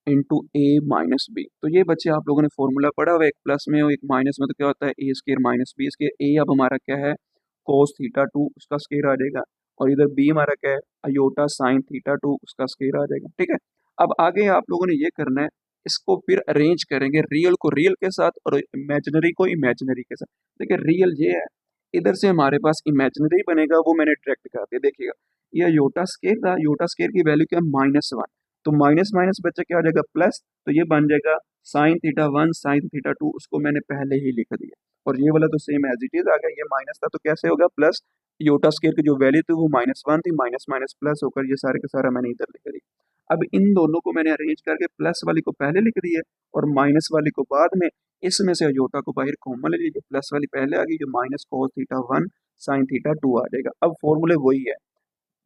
into A minus B. तो ये बच्चे आप लोगों ने फॉर्मूला पढ़ा हुआ है, एक प्लस में और एक माइनस में, तो क्या होता है A square minus B square. ए अब हमारा क्या है, कोस थीटा टू उसका स्केयर आ जाएगा, और इधर बी हमारा क्या है, अयोटा साइन थीटा टू उसका स्केयर आ जाएगा। ठीक है, अब आगे आप लोगों ने ये करना है, इसको फिर अरेंज करेंगे रियल को रियल के साथ और इमेजिनरी को इमेजिनरी के साथ। देखिए रियल ये है, इधर से हमारे पास इमेजिनरी बनेगा, वो मैंने डायरेक्ट कर दिया। देखिएगा ये योटा स्केयर था, योटा स्केयर की वैल्यू क्या है, -1, तो माइनस माइनस बच्चा क्या आ जाएगा, प्लस, तो ये बन जाएगा sign theta one sine theta to, उसको मैंने पहले ही लिख दिया। और ये वाला तो सेम एज इट इज आ गया, ये माइनस था तो कैसे होगा प्लस, योटा स्केयर की जो वैल्यू थी वो -1 थी, माइनस माइनस प्लस होकर ये सारे का सारा मैंने इधर लिख दिया। अब इन दोनों को मैंने अरेंज करके प्लस वाली को पहले लिख दिया और माइनस वाली को बाद में, इसमें से योटा को बाहर कॉमन ले लीजिए, प्लस वाली पहले आ गई जो minus cos theta one sine theta two आ जाएगा। अब फॉर्मूले वही है,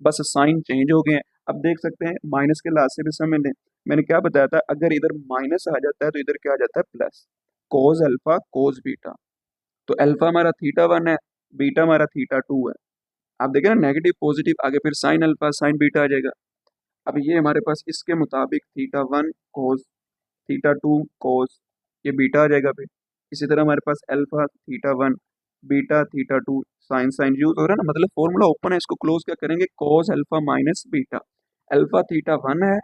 बस साइन चेंज हो गए हैं। अब देख सकते हैं माइनस के लास्ट से भी समझ लें, मैंने क्या बताया था, अगर इधर माइनस आ जाता है तो इधर क्या आ जाता है plus, cos alpha cos beta. तो अल्फा हमारा थीटा वन है, बीटा हमारा थीटा टू है। आप देखें ना नेगेटिव पॉजिटिव आगे फिर साइन अल्फा साइन बीटा आ जाएगा। अब ये हमारे पास इसके मुताबिक theta one cos theta two cos, ये बीटा आ जाएगा फिर। इसी तरह हमारे पास alpha theta one beta theta two sine sine use हो रहा है ना, मतलब फॉर्मूला ओपन है, इसको क्लोज क्या करेंगे, cos alpha minus beta. Alpha theta one है,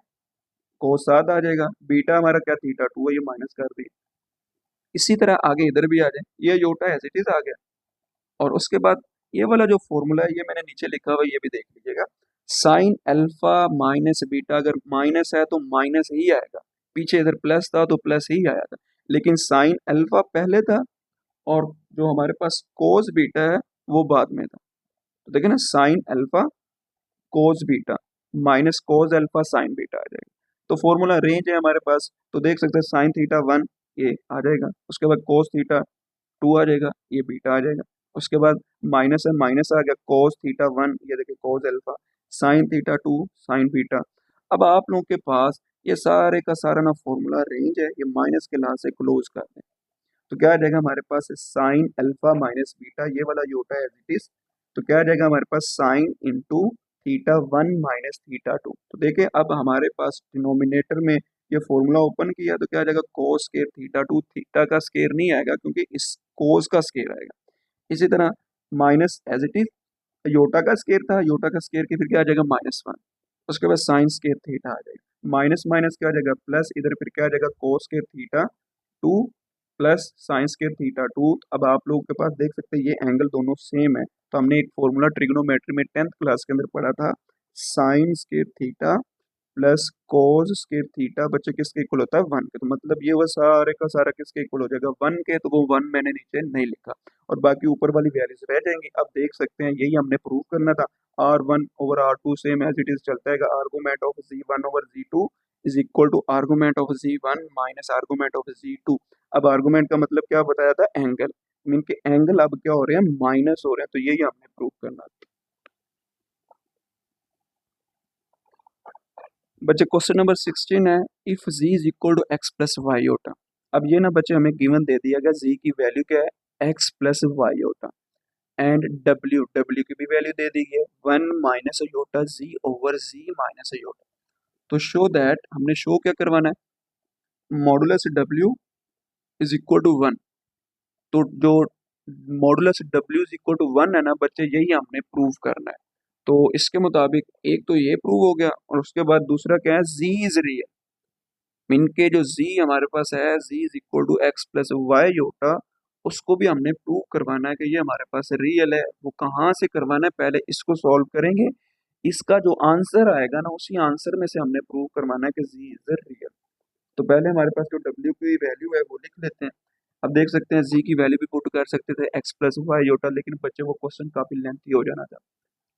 कोस सात आ जाएगा, बीटा हमारा क्या थीटा टू है, ये माइनस कर दिया। इसी तरह आगे इधर भी आ जाए, ये योटा एज इट इज आ गया। और उसके बाद ये वाला जो फॉर्मूला है ये मैंने नीचे लिखा हुआ है, ये भी देख लीजिएगा, साइन अल्फा माइनस बीटा, अगर माइनस है तो माइनस ही आएगा, पीछे इधर प्लस था तो प्लस ही आया था, लेकिन साइन अल्फा पहले था और जो हमारे पास कोस बीटा है वो बाद में था। तो देखिए ना sine alpha cos beta minus cos alpha sine beta आ जाएगा। तो फॉर्मूला रेंज है हमारे पास, तो देख सकते हैं साइन थीटा वन ये आ जाएगा, उसके बाद कोस थीटा टू आ जाएगा, ये बीटा आ जाएगा। उसके बाद माइनस है, माइनस आ गया कोस थीटा वन, ये देखिए कोस alpha sign theta two sign beta. अब आप लोगों के पास ये सारे का सारा ना फॉर्मूला रेंज है, ये माइनस के लास्ट से क्लोज कर दें तो क्या आ जाएगा हमारे पास, साइन अल्फा माइनस बीटा, ये वाला योटा है एज इट इज, तो क्या आ जाएगा हमारे पास sine into theta one minus theta two. तो देखिए अब हमारे पास डिनोमिनेटर में ये फॉर्मूला ओपन किया तो क्या आ जाएगा, cos square theta two, theta का स्केयर नहीं आएगा क्योंकि इस कोस का स्केयर आएगा। इसी तरह minus as it is iota का स्केयर था, योटा का स्केयर की फिर क्या आ जाएगा -1, उसके बाद साइन स्केयर थीटा आ जाएगा, माइनस माइनस क्या आ जाएगा प्लस, इधर फिर क्या आ जाएगा cos square theta two plus sine square theta two. अब आप लोगों के पास देख सकते हैं ये एंगल दोनों सेम है, तो हमने एक फॉर्मूला ट्रिग्नोमेट्री में 10th क्लास के अंदर पढ़ा था, sine square theta plus cos square theta बच्चे किसके इक्वल होता है, 1 के। तो मतलब ये वो सारे का सारा किसके इक्वल हो जाएगा, 1 के, तो वो 1 मैंने नीचे नहीं लिखा और बाकी ऊपर वाली वैल्यूज रह जाएंगी। अब देख सकते हैं यही हमने प्रूव करना था, R1 over R2 same as it is चलता है, argument of Z1 over Z2 is equal to argument of Z1 minus argument of Z2। अब आर्गूमेंट का मतलब क्या बताया था, एंगल, मीन के एंगल अब क्या हो रहे हैं, माइनस हो रहे हैं, तो यही हमने प्रूव करना था। बच्चे क्वेश्चन नंबर 16 है, if z is equal to x plus Y होता। अब ये ना बच्चे हमें गिवन दे दिया गया z की वैल्यू क्या है, x प्लस वाई होता, एंड w की भी वैल्यू दे दी है 1 minus iota z over z minus iota. तो शो दैट, हमने शो क्या करवाना है, modulus w is equal to 1। तो जो modulus w is equal to 1 है ना बच्चे, यही हमने प्रूव करना है। तो इसके मुताबिक एक तो ये प्रूव हो गया और उसके बाद दूसरा क्या है, z इज रियल, मीन के जो z हमारे पास है z is equal to x plus y iota, उसको भी हमने प्रूव करवाना है कि ये हमारे पास रियल है। वो कहाँ से करवाना है, पहले इसको सॉल्व करेंगे, इसका जो आंसर आएगा ना उसी आंसर में से हमने प्रूव करवाना है कि z इज रियल। तो पहले हमारे पास जो w की वैल्यू है वो लिख लेते हैं। अब देख सकते हैं z की वैल्यू भी पुट कर सकते थे एक्स प्लस वाई योटा, लेकिन बच्चे वो क्वेश्चन काफी लेंथी हो जाना था,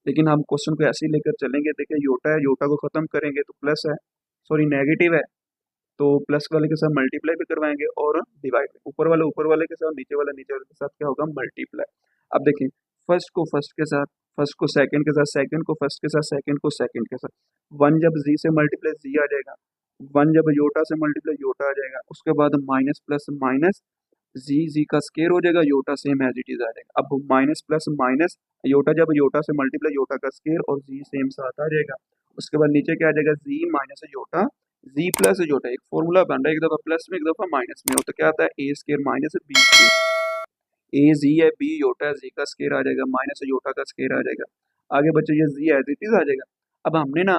लेकिन हम क्वेश्चन को ऐसे ही लेकर चलेंगे। देखिए योटा है, योटा को खत्म करेंगे तो प्लस है, सॉरी नेगेटिव है, तो प्लस वाले के साथ मल्टीप्लाई भी करवाएंगे और डिवाइड, ऊपर वाले के साथ, नीचे वाले के साथ क्या होगा, मल्टीप्लाई। अब देखिए फर्स्ट को फर्स्ट के साथ, फर्स्ट को सेकंड के साथ, सेकंड को फर्स्ट के साथ, सेकंड को सेकंड के साथ। वन जब जी से मल्टीप्लाई जी आ जाएगा, वन जब योटा से मल्टीप्लाई योटा आ जाएगा, उसके बाद minus plus minus G, G का स्केयर हो जाएगा, iota same as it is आ जाएगा। अब माइनस प्लस माइनस योटा, जब योटा से मल्टीप्लाई योटा का स्केयर और जी सेम साथ आ जाएगा। उसके बाद नीचे क्या आ जाएगा, जी माइनस योटा, जी प्लस योटा। एक फॉर्मूला बन रहा है, एक दफा प्लस में एक दफा माइनस में हो, तो क्या आता है, A square minus B square. ए जी है, बी योटा है, जी का स्केयर आ जाएगा, माइनस योटा का स्केयर आ जाएगा। आगे बच्चे ये जी एज इट इज आ जाएगा। अब हमने ना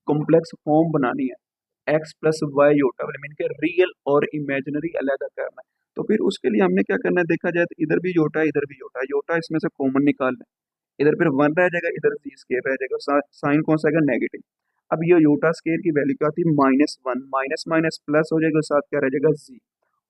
कॉम्प्लेक्स फॉर्म बनानी है, एक्स प्लस वाई योटा वाले, मीन के रियल और इमेजिनरी अलग करना है। तो फिर उसके लिए हमने क्या करना है, देखा जाए तो इधर भी योटा है, इधर भी योटा है, योटा इसमें से कॉमन निकालना है, इधर फिर वन रह जाएगा, इधर जी स्केयर रह जाएगा, साइन कौन सा आएगा, नेगेटिव। अब ये योटा स्केयर की वैल्यू क्या थी, minus one, minus minus plus हो जाएगा, साथ क्या रह जाएगा, जी।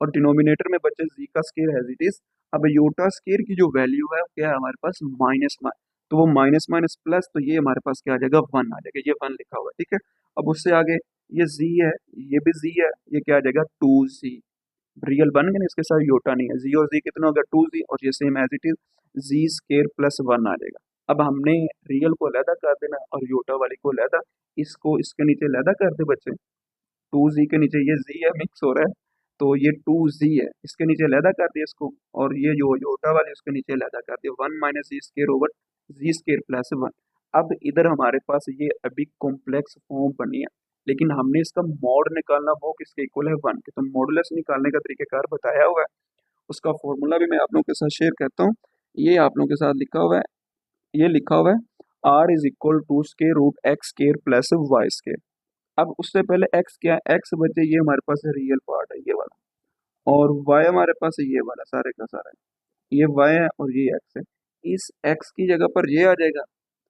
और डिनोमिनेटर में बच्चे जी का स्केयर है इट इज। अब योटा स्केयर की जो वैल्यू है क्या है हमारे पास, माइनस वन, तो वो माइनस माइनस प्लस, तो ये हमारे पास क्या आ जाएगा, वन आ जाएगा, ये वन लिखा हुआ है, ठीक है। अब उससे आगे ये जी है, ये भी जी है, ये क्या आ जाएगा, टू जी। रियल बन गया ना, इसके साथ योटा नहीं है, जी और जी कितना होगा, टू जी, और ये same as it is, G square plus one आ जाएगा। अब हमने रियल को अलहदा कर देना और योटा वाली को अलहदा, इसको इसके नीचे अलहदा कर दे बच्चे, टू जी के नीचे ये जी है, मिक्स हो रहा है, तो ये टू जी है, इसके नीचे अलहदा कर दिया इसको, और ये जो योटा वाले उसके नीचे अलहदा कर दिया, वन माइनस जी square over G square plus one. अब इधर हमारे पास ये अभी कॉम्प्लेक्स फॉर्म बनी है, लेकिन हमने इसका मॉड निकालना, वो किसके इक्वल है, वन के। तो मॉडुलस निकालने का तरीकेकार बताया हुआ है, उसका फॉर्मूला भी मैं आप लोगों के साथ शेयर करता हूँ। ये आप लोगों के साथ लिखा हुआ है, ये लिखा हुआ है, r is equal to square root x square plus y square. अब उससे पहले एक्स क्या है, एक्स बचे ये हमारे पास रियल पार्ट है ये वाला, और वाई हमारे पास है ये वाला, सारे का सारा है, ये वाई है और ये एक्स है। इस एक्स की जगह पर ये आ जाएगा,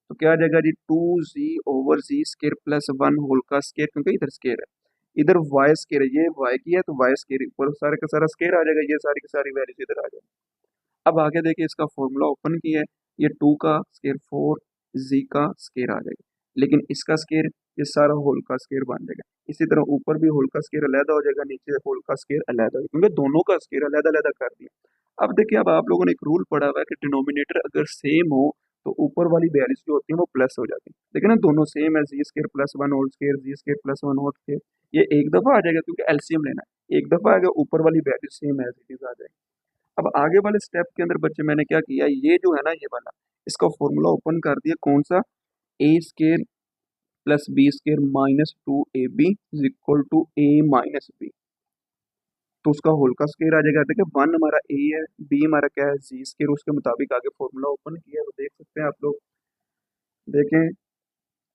तो क्या आ जाएगा G, two G over G square plus one whole का स्केयर, क्योंकि इधर स्केयर है, इधर वाई स्केयर है, ये वाई की है तो वाई स्केयर ऊपर सारे का सारा स्केयर आ जाएगा, ये सारी की सारी वैल्यूज इधर आ जाएगी। अब आगे देखिए इसका फॉर्मूला ओपन किया है, ये टू का स्केयर फोर जी का स्केयर आ जाएगा, लेकिन इसका स्केयर ये सारा होल का स्केयर बन जाएगा। इसी तरह ऊपर भी होल का स्केयर अलहदा हो जाएगा, नीचे होल का स्केयर अलहदा हो जाएगा, क्योंकि दोनों का स्केयर अलहदा अलहदा कर दिया। अब देखिए, अब आप लोगों ने एक रूल पढ़ा हुआ है कि डिनोमिनेटर अगर सेम हो तो ऊपर वाली वैल्यूज जो होती है वो प्लस हो जाती है। देखिए ना, दोनों सेम है, G square plus one whole square, G square plus one whole square, ये एक दफा आ जाएगा क्योंकि एलसीएम लेना है, एक दफा आएगा, ऊपर वाली value same as it is आ जाएगी। अब आगे वाले स्टेप के अंदर बच्चे मैंने क्या किया, ये जो है ना ये वाला, इसका फॉर्मूला ओपन कर दिया, कौन सा, A square plus B square minus two A B is equal to A minus B, तो उसका होल का स्केयर आ जाएगा। देखिए वन हमारा ए है, बी हमारा क्या है, जी स्केयर, उसके मुताबिक आगे फॉर्मूला ओपन किया है, तो देख सकते हैं आप लोग, देखें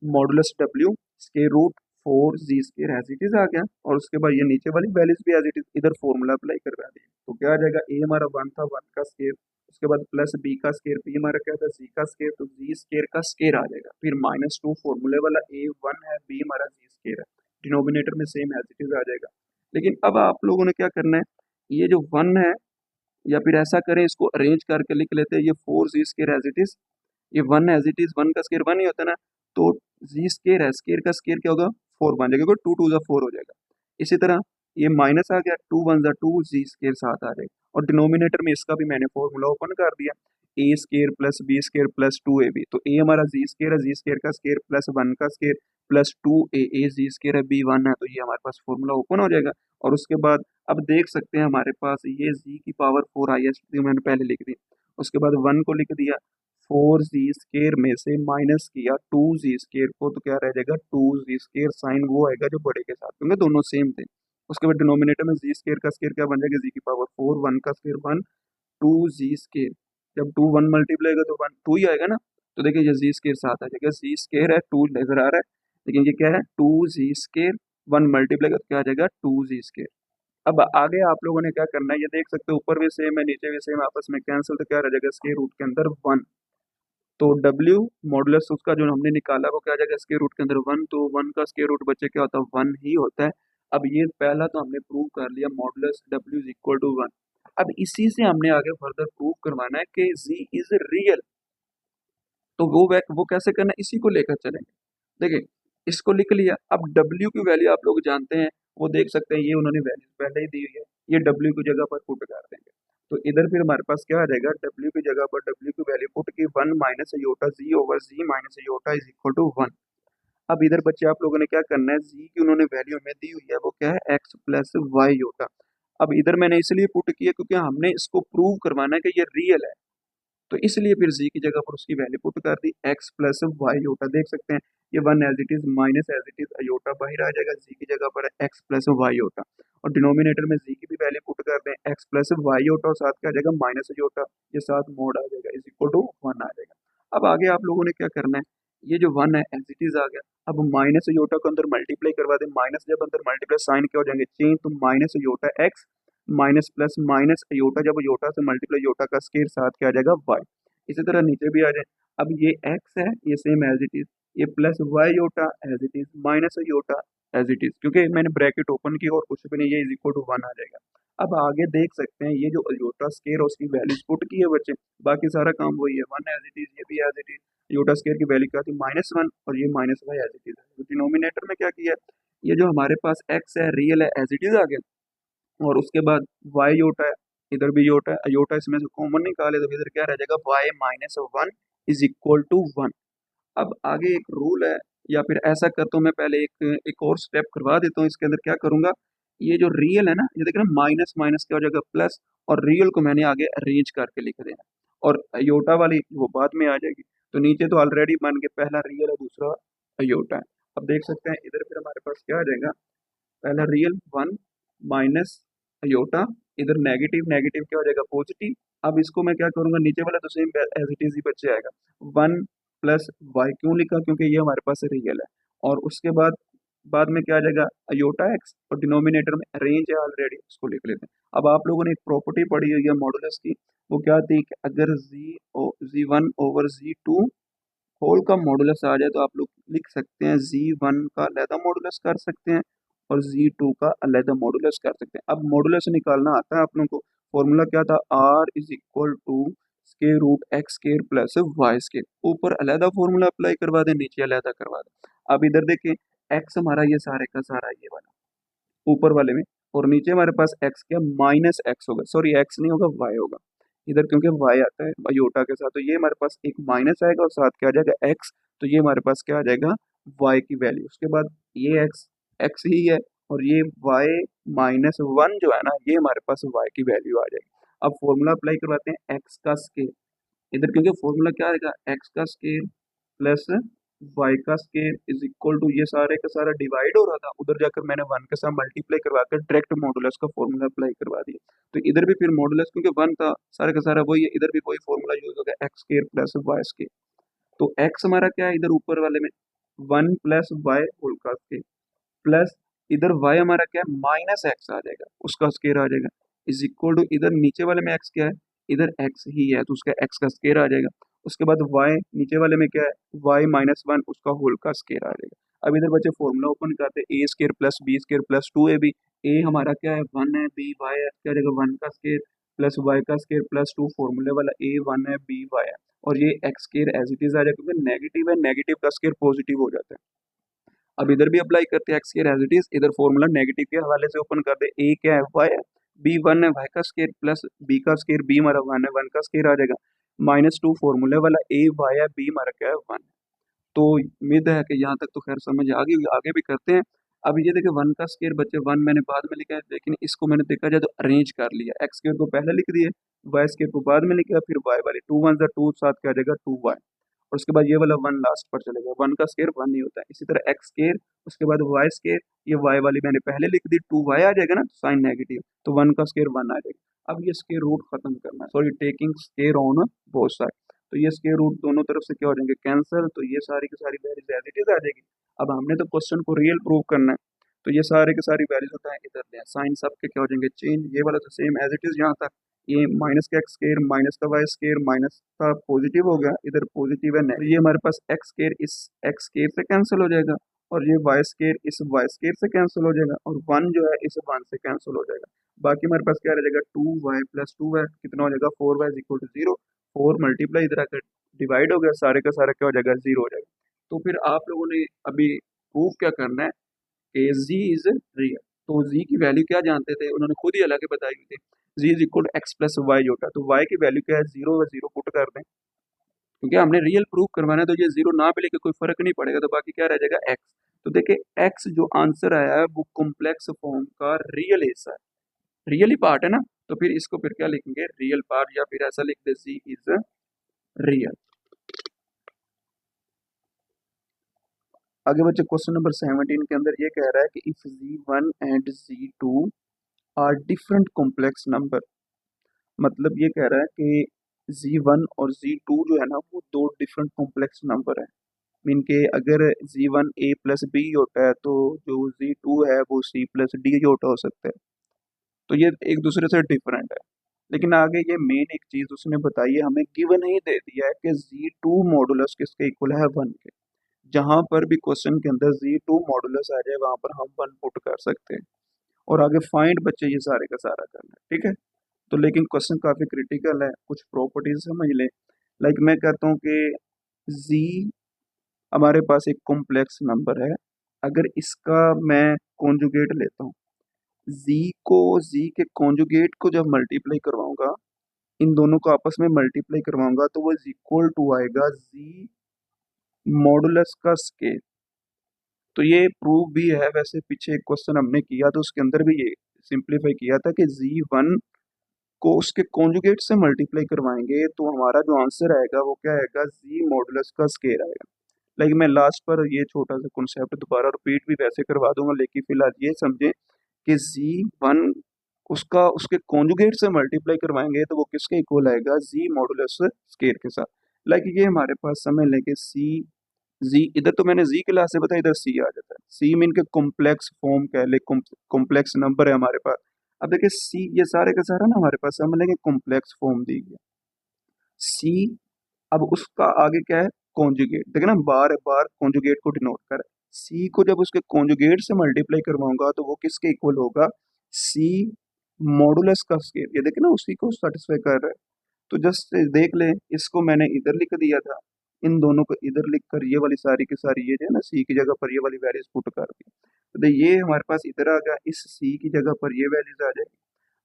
modulus W square root four G square as it is आ गया, और उसके बाद ये नीचे वाली वैल्यूज भी एज इट इज इधर फॉर्मूला अप्लाई करवा दिया, तो क्या आ जाएगा, ए हमारा वन था, वन का स्केयर, उसके बाद प्लस बी का स्केयर, बी हमारा क्या था, सी का स्केयर, तो जी स्केयर का स्केयर आ जाएगा, फिर माइनस टू फॉर्मूले वाला, ए वन है, बी हमारा जी स्केयर है, डिनोमिनेटर में सेम एज इट इज आ जाएगा। लेकिन अब आप लोगों ने क्या करना है, ये जो वन है, या फिर ऐसा करें इसको अरेंज करके लिख लेते हैं, ये four G square as it is, ये one as it is, one का स्केयर वन ही होता है ना, तो जी स्केयर है, स्केयर का स्केयर क्या होगा, फोर बन जाएगा, टू टू ज़ा फोर हो जाएगा। इसी तरह ये माइनस आ गया, टू वन ज़ा टू, जी स्केयर साथ आ जाएगा, और डिनोमिनेटर में इसका भी मैंने फॉर्मूला ओपन कर दिया, A square plus B square plus two A B, तो ए हमारा जी स्केयर है, जी स्केयर का स्केयर प्लस वन का square plus two A G square है, बी वन है, तो ये हमारे पास फॉर्मूला ओपन हो जाएगा। और उसके बाद अब देख सकते हैं हमारे पास ये जी की पावर फोर आई है, मैंने पहले लिख दी, उसके बाद वन को लिख दिया, फोर जी स्केयर में से माइनस किया टू जी स्केयर को, तो क्या रह जाएगा, टू जी स्केयर, साइन वो आएगा जो बड़े के साथ, क्योंकि दोनों सेम थे। उसके बाद डिनोमिनेटर में जी स्केयर का स्केयर क्या बन जाएगा, जी की पावर फोर, वन का square one, two z square, जब टू वन मल्टीप्लाई होगा तो वन टू ही आएगा ना, तो देखिए ये जी स्केयर साथ आ जाएगा, जी स्केयर है, टू नजर आ रहा है, लेकिन ये क्या है, two z square, one multiply का क्या आ जाएगा, टू जी स्केयर। अब आगे आप लोगों ने क्या करना है, ये देख सकते हो ऊपर भी सेम है, नीचे भी सेम, आपस में कैंसिल, तो क्या रह जाएगा, स्केयर रूट के अंदर वन, तो W मॉडुलस उसका जो हमने निकाला वो क्या आ जाएगा, स्क्वायर रूट के अंदर वन, तो वन का स्क्वायर रूट बच्चे क्या होता है, वन ही होता है। अब ये पहला तो हमने प्रूव कर लिया, modulus W is equal to one. अब इसी से हमने आगे फर्दर प्रूव करवाना है कि Z इज रियल, तो वो कैसे करना है, इसी को लेकर चलेंगे। देखिए, इसको लिख लिया। अब डब्ल्यू की वैल्यू आप लोग जानते हैं, वो देख सकते हैं, ये उन्होंने वैल्यू पहले ही दी हुई है, ये डब्ल्यू की जगह पर पुट कर देंगे। तो इधर फिर हमारे पास क्या आ जाएगा, डब्ल्यू की जगह पर डब्ल्यू की वैल्यू पुट की 1 minus iota z over z minus iota is equal to 1। अब इधर बच्चे आप लोगों ने क्या करना है, जी की उन्होंने वैल्यू हमें दी हुई है, वो क्या है, एक्स प्लस वाई योटा। अब इधर मैंने इसलिए पुट किया क्योंकि हमने इसको प्रूव करवाना है कि ये रियल है, तो इसलिए फिर z की जगह पर उसकी वैल्यू पुट कर दी, x प्लस वाई योटा। देख सकते हैं ये 1 as it is minus as it is iota बाहर आ जाएगा, z की जगह पर है x प्लस वाई योटा, और डिनोमिनेटर में z की भी वैल्यू पुट कर दें, x प्लस वाई योटा, और साथ क्या आ जाएगा माइनस अयोटा, ये साथ मोड आ जाएगा, इज इक्वल टू 1 आ जाएगा। अब आगे आप लोगों ने क्या करना है, ये जो 1 है एज इट इज आ गया, अब माइनस अयोटा को अंदर मल्टीप्लाई करवा दें, माइनस जब अंदर मल्टीप्लाई साइन क्या हो जाएंगे चेंज, तो minus iota x minus plus minus iota, जब अयोटा से मल्टीप्लाई योटा का स्केयर साथ क्या आ जाएगा y। इसी तरह नीचे भी आ जाए, अब ये x है, ये सेम एज इट इज, ये plus y iota as it is minus iota as it is, क्योंकि मैंने ब्रैकेट ओपन की और कुछ भी नहीं, ये इज इक्वल टू 1 आ जाएगा। अब आगे देख सकते हैं, ये जो योटा स्केयर उसकी वैल्यूज पुट की है बच्चे, बाकी सारा काम वही है, 1 एज इट इज, ये भी as it is. Iota square की वैल्यू क्या थी, -1, और ये minus y as it is. Denominator में क्या किया, ये जो हमारे पास x है रियल है एज इट इज आ गया, और उसके बाद वाई योटा है, इधर भी योटा है, अयोटा इसमें से कॉमन निकाले तो इधर क्या रह जाएगा, y minus 1 is equal to 1। अब आगे एक रूल है, या फिर ऐसा करता हूँ मैं, पहले एक और स्टेप करवा देता हूँ, इसके अंदर क्या करूंगा, ये जो रियल है ना, ये देख रहे हैं माइनस माइनस क्या हो जाएगा प्लस, और रियल को मैंने आगे अरेंज करके लिख देना, और अयोटा वाली वो बाद में आ जाएगी। तो नीचे तो ऑलरेडी बन के पहला रियल है, दूसरा अयोटा है। अब देख सकते हैं इधर फिर हमारे पास क्या आ जाएगा, पहला रियल 1 माइनस अयोटा, इधर नेगेटिव नेगेटिव क्या हो जाएगा पॉजिटिव। अब इसको मैं क्या करूंगा, नीचे वाला तो सेम एज इट इज ही बच्चे आएगा, 1 प्लस वाई, क्यों लिखा, क्योंकि ये हमारे पास रियल है, और उसके बाद में क्या आ जाएगा अयोटा एक्स, और डिनोमिनेटर में अरेंज है ऑलरेडी, उसको लिख लेते हैं। अब आप लोगों ने एक प्रॉपर्टी पढ़ी हुई है मॉडुलस की, वो क्या थी कि अगर जी1 ओवर जी2 होल का मॉडुलस आ जाए, तो आप लोग लिख सकते हैं जी1 का अलहदा मॉडुलस कर सकते हैं, और जी2 का अलहदा मॉडुलस कर सकते हैं। अब मॉडुलस निकालना आता है आप लोगों को, फॉर्मूला क्या था, r is equal to square root x square plus y square, ऊपर अलहदा फॉर्मूला अप्लाई करवा दें, नीचे अलहदा करवा दें। अब इधर देखें, x हमारा ये सारे का सारा ये वाला ऊपर वाले में, और नीचे हमारे पास x क्या माइनस एक्स होगा, सॉरी x नहीं होगा y होगा इधर, क्योंकि y आता है अयोटा के साथ, तो ये हमारे पास एक माइनस आएगा, और साथ क्या आ जाएगा x, तो ये हमारे पास क्या आ जाएगा y की वैल्यू, उसके बाद ये x ही है, और ये y -1 जो है ना, ये हमारे पास y की वैल्यू आ जाएगी। अब फॉर्मूला अप्लाई करवाते हैं, x का स्केयर इधर, क्योंकि फॉर्मूला क्या आएगा, x का स्केयर प्लस वाई का स्केयर इज इक्वल टू, ये सारे का सारा डिवाइड हो रहा था, उधर जाकर मैंने 1 के साथ मल्टीप्लाई करवा कर डायरेक्ट मॉडुलस का फॉर्मूला अप्लाई करवा दिया, तो इधर भी फिर मॉडुलस क्योंकि 1 था, सारे का सारा वही है, इधर भी वही फॉर्मूला यूज होगा, x square plus y square. तो एक्स हमारा क्या है इधर ऊपर वाले में 1 प्लस वाई होल का स्केयर, प्लस इधर y हमारा क्या है माइनस एक्स आ जाएगा, उसका स्केयर आ जाएगा, इज इक्वल टू इधर नीचे वाले में x क्या है, इधर x ही है, तो उसका x का स्केयर आ जाएगा। उसके बाद y नीचे वाले में क्या है, y-1 उसका होल का स्केयर आ जाएगा। अब इधर बच्चे फॉर्मूला ओपन करते हैं, A square plus B square plus 2ab, A हमारा क्या है 1 है, बी y है, क्या रहेगा 1 का स्केयर प्लस y का स्केयर प्लस 2, फॉर्मूले वाला a 1 है, b y है, और ये x square as it is आ जाएगा, क्योंकि नेगेटिव है, नेगेटिव का स्केयर पॉजिटिव हो जाता है। अब इधर भी अप्लाई करते हैं x square as it is, इधर फॉर्मूला नेगेटिव के हवाले से ओपन कर दे, ए क्या है वाई है, बी 1 है वाई का स्केयर प्लस बी का स्केयर, बी हमारा 1 है 1 का स्केयर आ जाएगा, -2 फॉर्मूले वाला ए वाई है, बी हमारा क्या है 1। तो उम्मीद है कि यहाँ तक तो खैर समझ आ गई होगी, आगे भी करते हैं। अब ये देखिए 1 का स्केयर बच्चे 1 मैंने बाद में लिखा है, लेकिन इसको मैंने देखा जाए तो अरेंज कर लिया, एक्स स्केयर को पहले लिख दिए, वाई स्केयर को बाद में लिखा, फिर वाई वाली 2 1 2 साथ क्या आ जाएगा 2y, और उसके बाद ये वाला 1 लास्ट पर चलेगा, 1 का स्केयर 1 नहीं होता है। इसी तरह एक्स स्केयर, उसके बाद वाई स्केयर, ये वाई वाली मैंने पहले लिख दी, 2y आ जाएगा ना, साइन नेगेटिव, तो 1 का स्केयर 1 आ जाएगा। अब ये स्केयर रूट खत्म करना है, sorry taking square on both side, तो ये स्केयर रूट दोनों तरफ से क्या हो जाएंगे कैंसिल, तो ये सारी की सारी वैल्यूज एज इट इज आ जाएगी। अब हमने तो क्वेश्चन को रियल प्रूव करना है, तो ये सारे के सारी वैल्यूज होता है इधर ले, साइन सब के क्या हो जाएंगे चेंज, ये वाला तो सेम एज इट इज यहाँ तक, ये माइनस का एक्स स्केयर माइनस का वाई स्केयर माइनस का पॉजिटिव हो गया, इधर पॉजिटिव है, तो ये हमारे पास एक्स स्केयर इस एक्स स्केयर से कैंसिल हो जाएगा, और ये वाई स्केयर इस वाई स्केयर से कैंसिल हो जाएगा, और 1 जो है इस 1 से कैंसिल हो जाएगा। बाकी हमारे पास क्या रह जाएगा 2y प्लस 2 है, कितना हो जाएगा 4y is equal to 0, 4 multiply इधर आकर डिवाइड हो गया, सारे का सारा क्या हो जाएगा, जीरो हो जाएगा। तो फिर आप लोगों ने अभी प्रूव क्या करना है कि जी इज रियल। तो जी की वैल्यू क्या जानते थे, उन्होंने खुद ही अलग बताई हुई थी, G is equal X plus Y होता है। तो वाई की वैल्यू क्या है, जीरो व जीरो पुट कर दें, क्योंकि हमने रियल प्रूव करवाना है, तो ये जीरो ना भी लेके कोई फर्क नहीं पड़ेगा, तो बाकी क्या रह जाएगा एक्स। तो देखिए एक्स जो आंसर आया है वो कॉम्प्लेक्स फॉर्म का रियल हिस्सा है, रियल ही पार्ट है ना। तो फिर इसको फिर क्या लिखेंगे, रियल पार्ट, या फिर ऐसा लिख दे जी इज रियल। आगे बच्चे क्वेश्चन नंबर 17 के अंदर ये कह रहा है कि if z1 and z2 are different complex number, मतलब ये कह रहा है कि z1 और z2 जो है ना वो दो डिफरेंट कॉम्प्लेक्स नंबर है। मीन के अगर z1 a प्लस बी होता है तो जो z2 है वो c प्लस डी होता हो सकता है। तो ये एक दूसरे से डिफरेंट है। लेकिन आगे ये मेन एक चीज उसने बताई है, हमें गिवन ही दे दिया है कि z2 मॉडुलस किसके इक्वल है, 1 के। जहां पर भी क्वेश्चन के अंदर z2 मॉडुलस आ जाए वहां पर हम 1 पुट कर सकते हैं, और आगे फाइंड बच्चे ये सारे का सारा करना है, ठीक है। तो लेकिन क्वेश्चन काफी क्रिटिकल है, कुछ प्रॉपर्टीज समझ ले। लाइक मैं कहता हूँ कि z हमारे पास एक कॉम्प्लेक्स नंबर है, अगर इसका मैं कॉन्जुगेट लेता हूँ, z को z के कॉन्जुगेट को जब मल्टीप्लाई करवाऊंगा, इन दोनों को आपस में मल्टीप्लाई करवाऊंगा, तो वो इक्वल टू आएगा z मॉडुलस का स्केल। तो ये प्रूव भी है, वैसे पीछे एक क्वेश्चन हमने किया तो उसके अंदर भी ये सिंप्लीफाई किया था कि z1 को उसके कॉन्जुगेट से मल्टीप्लाई करवाएंगे तो हमारा जो आंसर आएगा वो क्या आएगा, z मॉडुलस का स्केल आएगा। लेकिन मैं लास्ट पर ये छोटा सा कॉन्सेप्ट दोबारा रिपीट भी वैसे करवा दूंगा, लेकिन फिलहाल ये समझे कि z1 उसका उसके कॉन्जुगेट से मल्टीप्लाई करवाएंगे तो वो किसके इक्वल आएगा, z मॉडुलस स्केल के साथ। लाइक ये हमारे पास समझ लें कि c जी, इधर तो मैंने जी क्लास से बताया, इधर सी आ जाता है। सी मीन के कॉम्प्लेक्स फॉर्म कह ले, कॉम्प्लेक्स नंबर है हमारे पास। अब देखिए सी, ये सारे का सारा ना हमारे पास समझ लेंगे कॉम्प्लेक्स फॉर्म दी गई है सी। अब उसका आगे क्या है, कॉन्जुगेट। देखिए ना, बार बार कॉन्जुगेट को डिनोट कर रहा है। सी को जब उसके कॉन्जुगेट से मल्टीप्लाई करवाऊंगा तो वो किसके इक्वल होगा, सी मॉडुलस का स्केल। ये देखिए ना उसी को सेटिस्फाई कर रहा है। तो जस्ट देख ले, इसको मैंने इधर लिख दिया था, इन दोनों को इधर लिख कर ये वाली सारी की सारी ये जो है ना सी की जगह पर ये वाली वैल्यूज पुट कर दी, तो ये हमारे पास इधर आ गया, इस सी की जगह पर ये वैल्यूज आ जाएगी।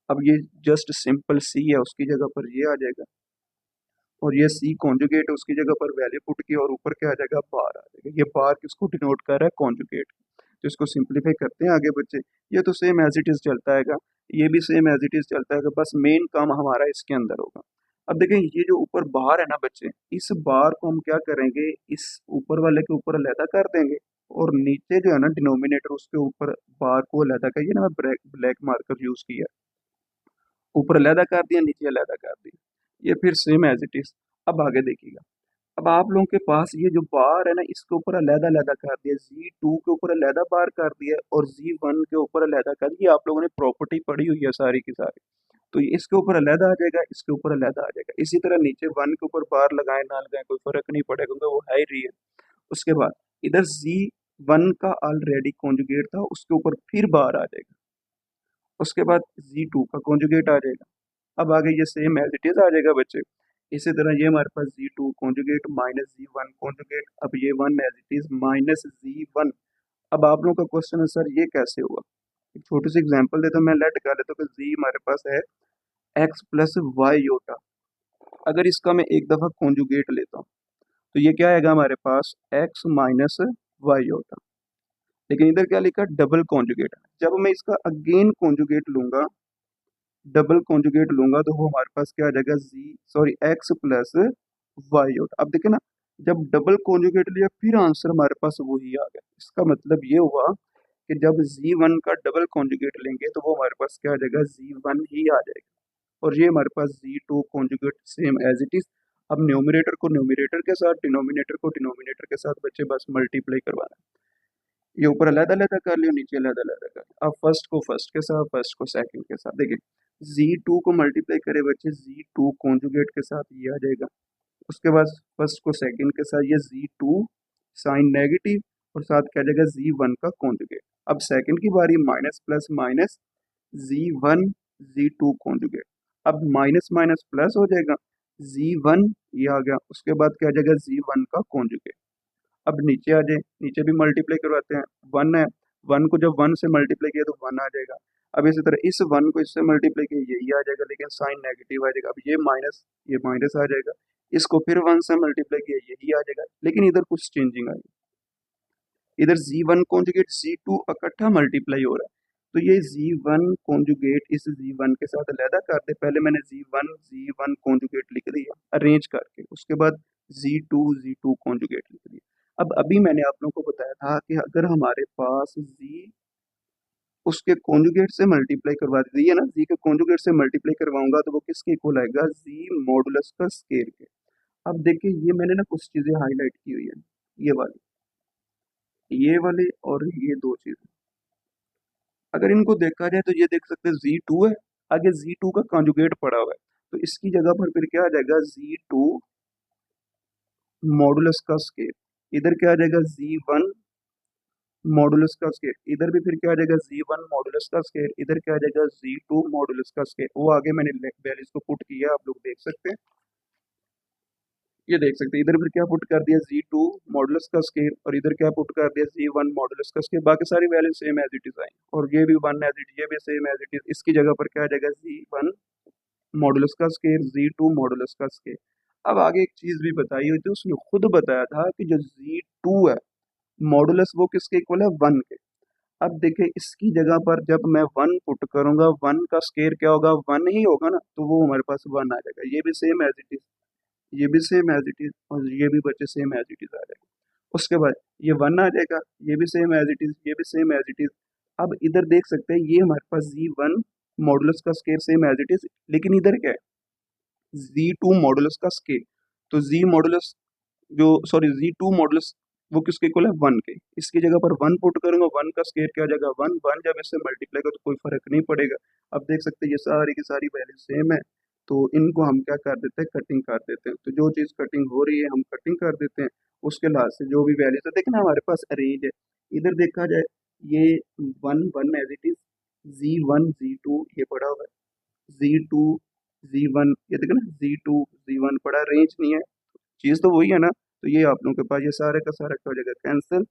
अब ये जस्ट सिंपल सी है, उसकी जगह पर ये आ जाएगा, और ये सी कॉन्जुगेट है, उसकी जगह पर वैल्यू पुट की, और ऊपर क्या आ जाएगा, बार आ जाएगा। ये बार किसको डिनोट कर रहा है, कॉन्जुगेट। तो इसको सिंप्लीफाई करते हैं आगे बच्चे। ये तो सेम एज इट इज चलता है, ये भी सेम एज इट इज चलता है, बस मेन काम हमारा इसके अंदर होगा। अब देखें ये जो ऊपर बार है ना बच्चे, इस बार को हम क्या करेंगे, इस ऊपर वाले के ऊपर अलहदा कर देंगे, और नीचे जो है ना डिनोमिनेटर उसके ऊपर बार को अलहदा करिए ना, मैं ब्लैक मार्कर यूज किया, ऊपर अलहदा कर दिया, नीचे अलहदा कर दिया, ये फिर सेम एज इट इज। अब आगे देखिएगा, अब आप लोगों के पास ये जो बार है ना, इसके ऊपर अलहदा अलहदा कर दिया, z2 के ऊपर अलहदा बार कर दिया, और z1 के ऊपर अलहदा कर दिया। आप लोगों ने प्रॉपर्टी पढ़ी हुई है सारी की सारी, तो ये इसके ऊपर अलहदा आ जाएगा, इसके ऊपर अलहदा आ जाएगा। इसी तरह नीचे 1 के ऊपर बार लगाए ना लगाए कोई फर्क नहीं पड़ेगा, क्योंकि वो है ही रियल। उसके बाद इधर z1 का ऑलरेडी कॉन्जुगेट था, उसके ऊपर फिर बार आ जाएगा, उसके बाद z2 का कॉन्जुगेट आ जाएगा। अब आगे ये सेम एज इट इज आ जाएगा बच्चे। इसी तरह ये हमारे पास z2 conjugate minus z1 conjugate, अब ये 1 as it is minus z1। अब आप लोगों का क्वेश्चन है सर ये कैसे हुआ, एक छोटी सी एग्जांपल देता हूँ, मैं लेट कर लेता हूँ कि z हमारे पास है x प्लस वाई योटा। अगर इसका मैं एक दफा कॉन्जुगेट लेता हूँ तो ये क्या आएगा हमारे पास, x माइनस वाई योटा। लेकिन इधर क्या लिखा, डबल कॉन्जुगेट। जब मैं इसका अगेन कॉन्जुगेट लूंगा, डबल कॉन्जुगेट लूंगा, तो वो हमारे पास क्या आ जाएगा, x प्लस वाई आउट। अब देखिए ना, जब डबल कॉन्जुगेट लिया फिर आंसर हमारे पास वही आ गया। इसका मतलब ये हुआ कि जब z1 का डबल कॉन्जुगेट लेंगे तो वो हमारे पास क्या आ जाएगा, z1 ही आ जाएगा। और ये हमारे पास z2 conjugate same as it is. अब न्यूमरेटर को न्यूमरेटर के साथ, डिनोमिनेटर को डिनोमिनेटर के साथ बच्चे बस मल्टीप्लाई करवाना है। ये ऊपर अलग अलग कर लियो, नीचे अलग अलग कर लियो। अब फर्स्ट को फर्स्ट के साथ, फर्स्ट को सेकंड के साथ। देखिए z2 को मल्टीप्लाई करे बच्चे, z2 कॉन्जुगेट के साथ ये आ जाएगा। उसके बाद फर्स्ट को सेकंड के साथ, ये z2 साइन नेगेटिव, और साथ क्या जाएगा, z1 का कॉन्जुगेट। अब सेकंड की बारी, minus plus minus, z1 z2 conjugate. अब माइनस माइनस प्लस हो जाएगा, Z1 ये आ गया, उसके बाद क्या आ जाएगा Z1 का कॉन्जुगेट। अब नीचे आ जाए, नीचे भी मल्टीप्लाई करवाते हैं, 1 है, 1 को जब 1 से मल्टीप्लाई किया तो 1 आ जाएगा। अब इसी तरह इस 1 को इससे मल्टीप्लाई किया यही आ जाएगा, लेकिन साइन नेगेटिव आ जाएगा। अब ये माइनस आ जाएगा, इसको फिर 1 से मल्टीप्लाई किया यही आ जाएगा, लेकिन इधर कुछ चेंजिंग आएगी। इधर Z1 कॉन्जुगेट Z2 इकट्ठा मल्टीप्लाई हो रहा है, तो ये Z1 कॉन्जुगेट इस Z1 के साथ अलहदा कर दे। पहले मैंने Z1 कॉन्जुगेट लिख दिया अरेंज करके, उसके बाद Z2 कॉन्जुगेट लिख दिया। अब अभी मैंने आप लोगों को बताया था कि अगर हमारे पास Z उसके कॉन्जुगेट से मल्टीप्लाई करवा दी है ना, Z के कॉन्जुगेट से मल्टीप्लाई करवाऊंगा तो वो किसके इक्वल आएगा, Z मॉडुलस का स्केयर के। अब देखिए ये मैंने ना कुछ चीजें हाईलाइट की हुई है, ये वाली और ये दो चीजें। अगर इनको देखा जाए तो ये देख सकते हैं Z2 है, आगे Z2 का कॉन्जुगेट पड़ा हुआ है, तो इसकी जगह पर फिर क्या आ जाएगा Z2 मॉडुलस का स्केयर। इधर क्या आ जाएगा Z1 मॉडुलस का स्केयर, इधर भी फिर क्या आ जाएगा Z1 मॉडुलस का स्केयर, इधर क्या आ जाएगा Z2 मॉडुलस का स्केयर। वो आगे मैंने वैल्यूज को पुट किया, आप लोग देख सकते हैं, ये देख सकते हैं। इधर फिर क्या पुट कर दिया Z2 मॉडुलस का स्केयर, और इधर क्या पुट कर दिया Z1 मॉडुलस का स्केयर। बाकी सारी value same as it is i, और ये भी 1 एज इट, ये भी सेम एज इट इज। इसकी जगह पर क्या आ जाएगा Z1 मॉडुलस का स्केयर, Z2 मॉडुलस का स्केयर। अब आगे एक चीज भी बताई हुई थी, उसने खुद बताया था कि जो Z2 है मॉडुलस वो किसके इक्वल है, 1 के। अब देखिए इसकी जगह पर जब मैं 1 पुट करूंगा, 1 का स्केयर क्या होगा, 1 ही होगा ना, तो वो हमारे पास 1 आ जाएगा। ये भी सेम एज इट इज, ये भी सेम एज इट इज, और ये भी बच्चे सेम एज इट इज आ जाएगा। उसके बाद ये 1 आ जाएगा, ये भी सेम एज इट इज, ये भी सेम एज इट इज। अब इधर देख सकते हैं ये हमारे पास Z1 मॉडुलस का square same as it is, लेकिन इधर क्या है Z2 मॉडुलस का स्केयर। तो Z मॉडुलस जो सॉरी Z2 मॉडुलस वो किसके इक्वल है, 1 के। इसकी जगह पर 1 पुट करूंगा, 1 का स्केयर क्या आ जाएगा 1, 1 जब इससे मल्टीप्लाई का तो कोई फर्क नहीं पड़ेगा। अब देख सकते हैं ये सारी की सारी वैल्यू सेम है, तो इनको हम क्या कर देते हैं, कटिंग कर देते हैं। तो जो चीज़ कटिंग हो रही है हम कटिंग कर देते हैं, उसके लास्ट से जो भी वैल्यू, तो देखना हमारे पास अरेंज है। इधर देखा जाए ये 1 as it is, Z1 Z2 ये पड़ा हुआ है, Z2 Z1 ये देखना, Z2 Z1 पड़ा, रेंज नहीं है, चीज तो वही है ना। तो ये आप लोगों के पास ये सारे का सारा क्या हो जाएगा, कैंसिल।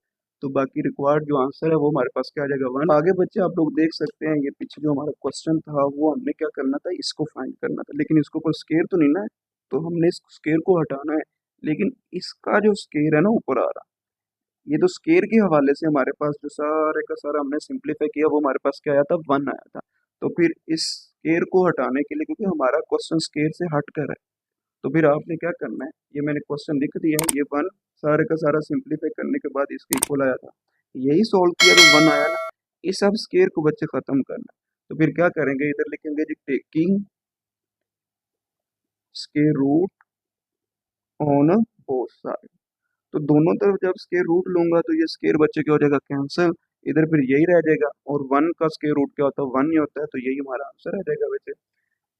तो बाकी रिक्वायर्ड जो आंसर है वो हमारे पास क्या आ जाएगा, 1। आगे बच्चे आप लोग देख सकते हैं, ये पीछे जो हमारा क्वेश्चन था वो हमने क्या करना था, इसको फाइंड करना था, लेकिन इसको कोई स्केयर तो नहीं ना है, तो हमने इस स्केयर को हटाना है। लेकिन इसका जो स्केयर है ना ऊपर आ रहा, ये तो स्केयर के हवाले से हमारे पास जो सारे का सारा हमने सिंप्लीफाई किया, वो हमारे पास क्या आया था, 1 आया था। तो फिर इस स्केयर को हटाने के लिए, क्योंकि हमारा क्वेश्चन स्केयर से हट कर है, तो फिर आपने क्या करना है, ये मैंने क्वेश्चन लिख दिया है, ये 1 सारे का सारा सिंप्लीफाई करने के बाद इसके इक्वल आया था, यही सॉल्व किया तो 1 आया ना। इस सब स्केयर को बच्चे खत्म करना है। तो फिर क्या करेंगे, इधर लिखेंगे G taking square root on both side. तो दोनों तरफ जब स्केयर रूट लूंगा तो ये स्केयर बच्चे क्या हो जाएगा, कैंसिल। इधर फिर यही रह जाएगा, और 1 का स्केयर रूट क्या होता है, 1 ही होता है, तो यही हमारा आंसर रह जाएगा बच्चे।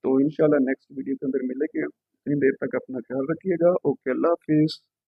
तो इंशाल्लाह नेक्स्ट वीडियो के अंदर मिलेंगे, इतनी देर तक अपना ख्याल रखिएगा। ओके, अल्लाह हाफिज।